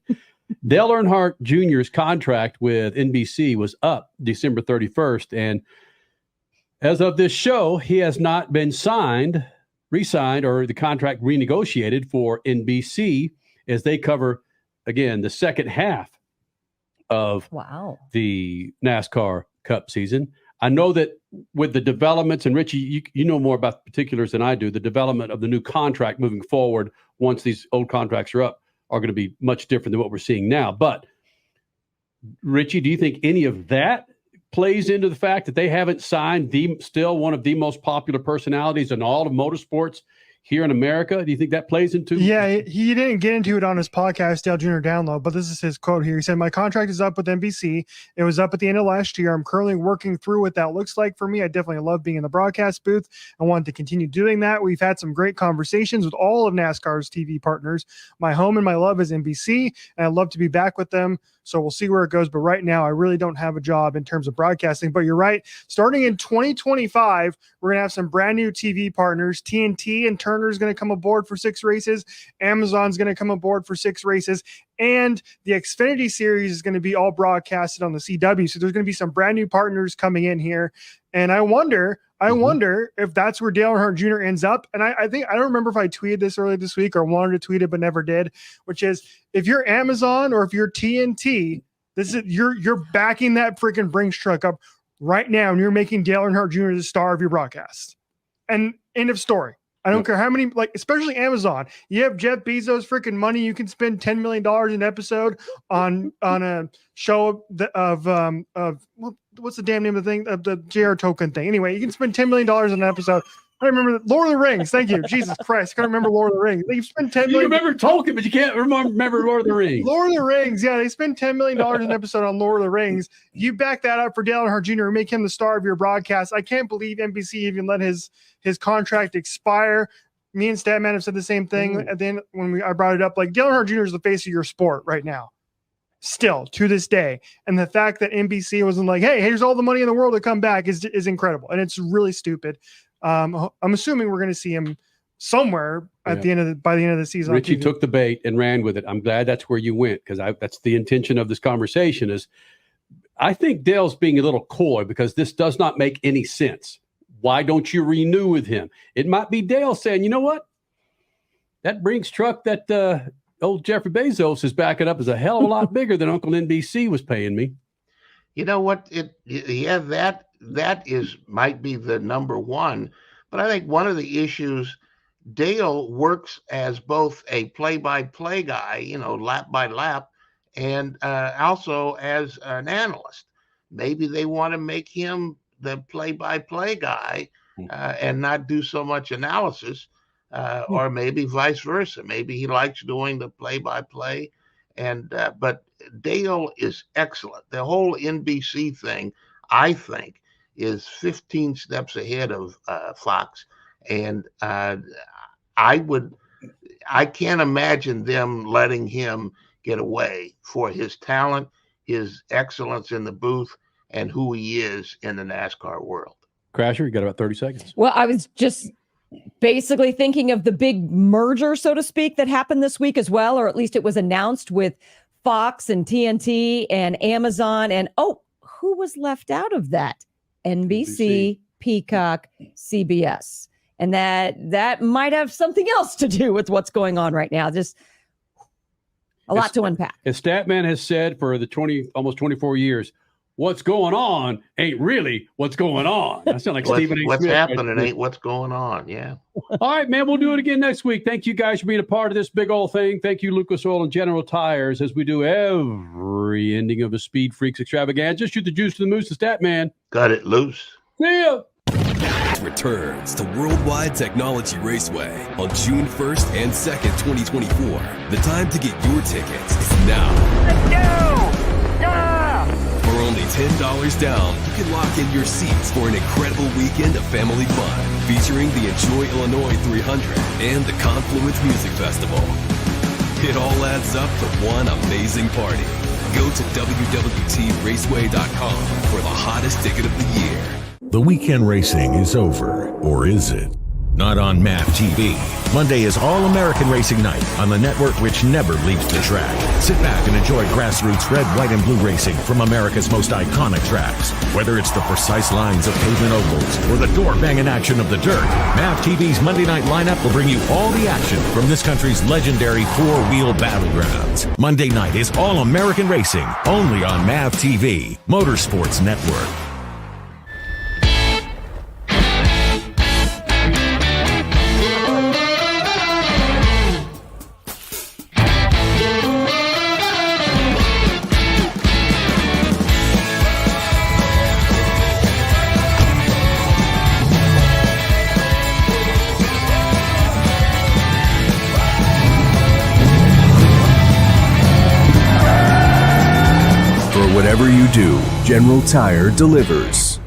Dale Earnhardt Jr.'s contract with NBC was up December 31st, and as of this show, he has not been re-signed, or the contract renegotiated for NBC as they cover, again, the second half of the NASCAR Cup season. I know that with the developments, and Richie, you know more about the particulars than I do, the development of the new contract moving forward once these old contracts are up are going to be much different than what we're seeing now. But, Richie, do you think any of that plays into the fact that they haven't signed still one of the most popular personalities in all of motorsports here in America? Do you think that plays into? Yeah, he didn't get into it on his podcast, Dale Jr. Download, but this is his quote here. He said, "My contract is up with NBC. It was up at the end of last year. I'm currently working through what that looks like for me. I definitely love being in the broadcast booth. I want to continue doing that. We've had some great conversations with all of NASCAR's TV partners. My home and my love is NBC, and I'd love to be back with them. So we'll see where it goes. But right now, I really don't have a job in terms of broadcasting." But you're right. Starting in 2025, we're going to have some brand new TV partners. TNT and Turner is going to come aboard for 6 races. Amazon's going to come aboard for 6 races. And the Xfinity Series is going to be all broadcasted on the CW. So there's going to be some brand new partners coming in here. And I wonder if that's where Dale Earnhardt Jr. ends up. And I think, I don't remember if I tweeted this earlier this week or wanted to tweet it, but never did, which is if you're Amazon or if you're TNT, you're backing that freaking Brinks truck up right now. And you're making Dale Earnhardt Jr. the star of your broadcast. And end of story. I don't care how many, especially Amazon. You have Jeff Bezos' freaking money. You can spend $10 million an episode on a show of what's the damn name of the thing? Of the JR Token thing. Anyway, you can spend $10 million on an episode. I remember Lord of the Rings. Thank you. Jesus Christ. I can't remember Lord of the Rings. They spend $10 million. You remember Tolkien, but you can't remember Lord of the Rings. Lord of the Rings. Yeah, they spend $10 million an episode on Lord of the Rings. You back that up for Dale Earnhardt Jr. and make him the star of your broadcast. I can't believe NBC even let his contract expire. Me and Statman have said the same thing at the end when I brought it up. Like, Dale Earnhardt Jr. is the face of your sport right now. Still, to this day. And the fact that NBC wasn't like, hey, here's all the money in the world to come back is incredible. And it's really stupid. I'm assuming we're going to see him somewhere at the end of by the end of the season. Richie took the bait and ran with it. I'm glad that's where you went, because that's the intention of this conversation. Is I think Dale's being a little coy because this does not make any sense. Why don't you renew with him? It might be Dale saying, you know what? That Brinks truck that old Jeffrey Bezos is backing up is a hell of a lot bigger than Uncle NBC was paying me. You know what? That might be the number one. But I think one of the issues, Dale works as both a play-by-play guy, lap by lap, and also as an analyst. Maybe they want to make him the play-by-play guy and not do so much analysis, or maybe vice versa. Maybe he likes doing the play-by-play, but Dale is excellent. The whole NBC thing, I think, is 15 steps ahead of Fox, and I can't imagine them letting him get away for his talent, his excellence in the booth, and who he is in the NASCAR world. Crasher, you got about 30 seconds. Well, I was just basically thinking of the big merger, so to speak, that happened this week as well, or at least it was announced with Fox and TNT and Amazon. And who was left out of that? NBC, Peacock, CBS. And that might have something else to do with what's going on right now. Just a lot to unpack. As Statman has said for the almost 24 years, what's going on ain't really what's going on. I sound like Stephen A. What's Smith. happening ain't what's going on. Yeah. All right, man. We'll do it again next week. Thank you guys for being a part of this big old thing. Thank you, Lucas Oil and General Tires, as we do every ending of a Speed Freaks extravaganza. Shoot the juice to the moose, the Statman. Cut it loose. See ya. Returns to Worldwide Technology Raceway on June 1st and 2nd, 2024. The time to get your tickets is now. Let's go! Yeah! For only $10 down, you can lock in your seats for an incredible weekend of family fun, featuring the Enjoy Illinois 300 and the Confluence Music Festival. It all adds up to one amazing party. Go to www.raceway.com for the hottest ticket of the year. The weekend racing is over, or is it? Not on MAP TV. Monday is All-American Racing Night on the network which never leaves the track. Sit back and enjoy grassroots red, white, and blue racing from America's most iconic tracks. Whether it's the precise lines of pavement ovals or the door-banging action of the dirt, MAP TV's Monday night lineup will bring you all the action from this country's legendary four-wheel battlegrounds. Monday night is All-American Racing, only on MAP TV, Motorsports Network. whatever you do, General Tire delivers.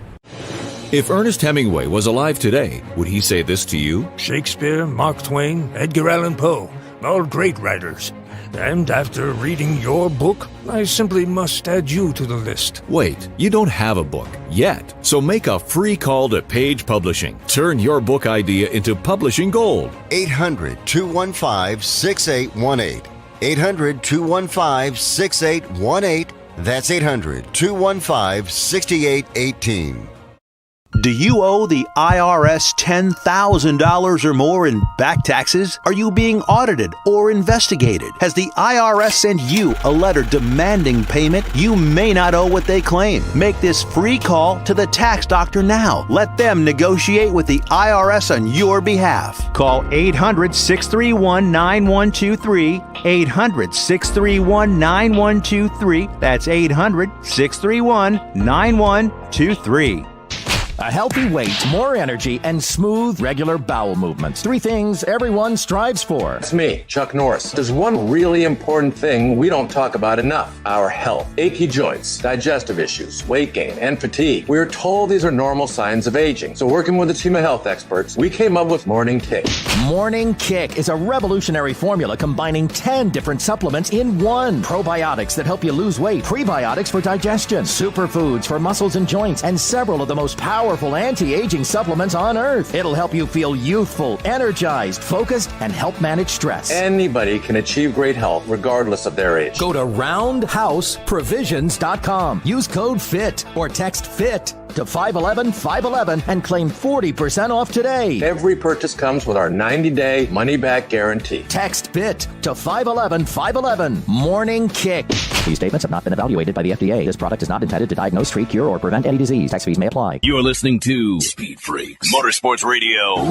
If Ernest Hemingway was alive today, would he say this to you? Shakespeare, Mark Twain, Edgar Allan Poe, all great writers. And after reading your book, I simply must add you to the list. Wait, you don't have a book yet. So make a free call to Page Publishing. Turn your book idea into publishing gold. 800-215-6818. 800-215-6818. That's 800-215-6818. Do you owe the IRS $10,000 or more in back taxes? Are you being audited or investigated? Has the IRS sent you a letter demanding payment? You may not owe what they claim. Make this free call to the tax doctor now. Let them negotiate with the IRS on your behalf. Call 800-631-9123. 800-631-9123. That's 800-631-9123. A healthy weight, more energy, and smooth, regular bowel movements. 3 things everyone strives for. It's me, Chuck Norris. There's one really important thing we don't talk about enough: our health. Achy joints, digestive issues, weight gain, and fatigue. We are told these are normal signs of aging. So working with a team of health experts, we came up with Morning Kick. Morning Kick is a revolutionary formula combining 10 different supplements in one. Probiotics that help you lose weight, prebiotics for digestion, superfoods for muscles and joints, and several of the most powerful anti-aging supplements on earth. It'll help you feel youthful, energized, focused, and help manage stress. Anybody can achieve great health regardless of their age. Go to roundhouseprovisions.com. Use code FIT or text FIT to 511-511 and claim 40% off today. Every purchase comes with our 90-day money-back guarantee. Text FIT to 511-511. Morning Kick. These statements have not been evaluated by the FDA. This product is not intended to diagnose, treat, cure, or prevent any disease. Tax fees may apply. You're listening to Speed Freaks Motorsports Radio.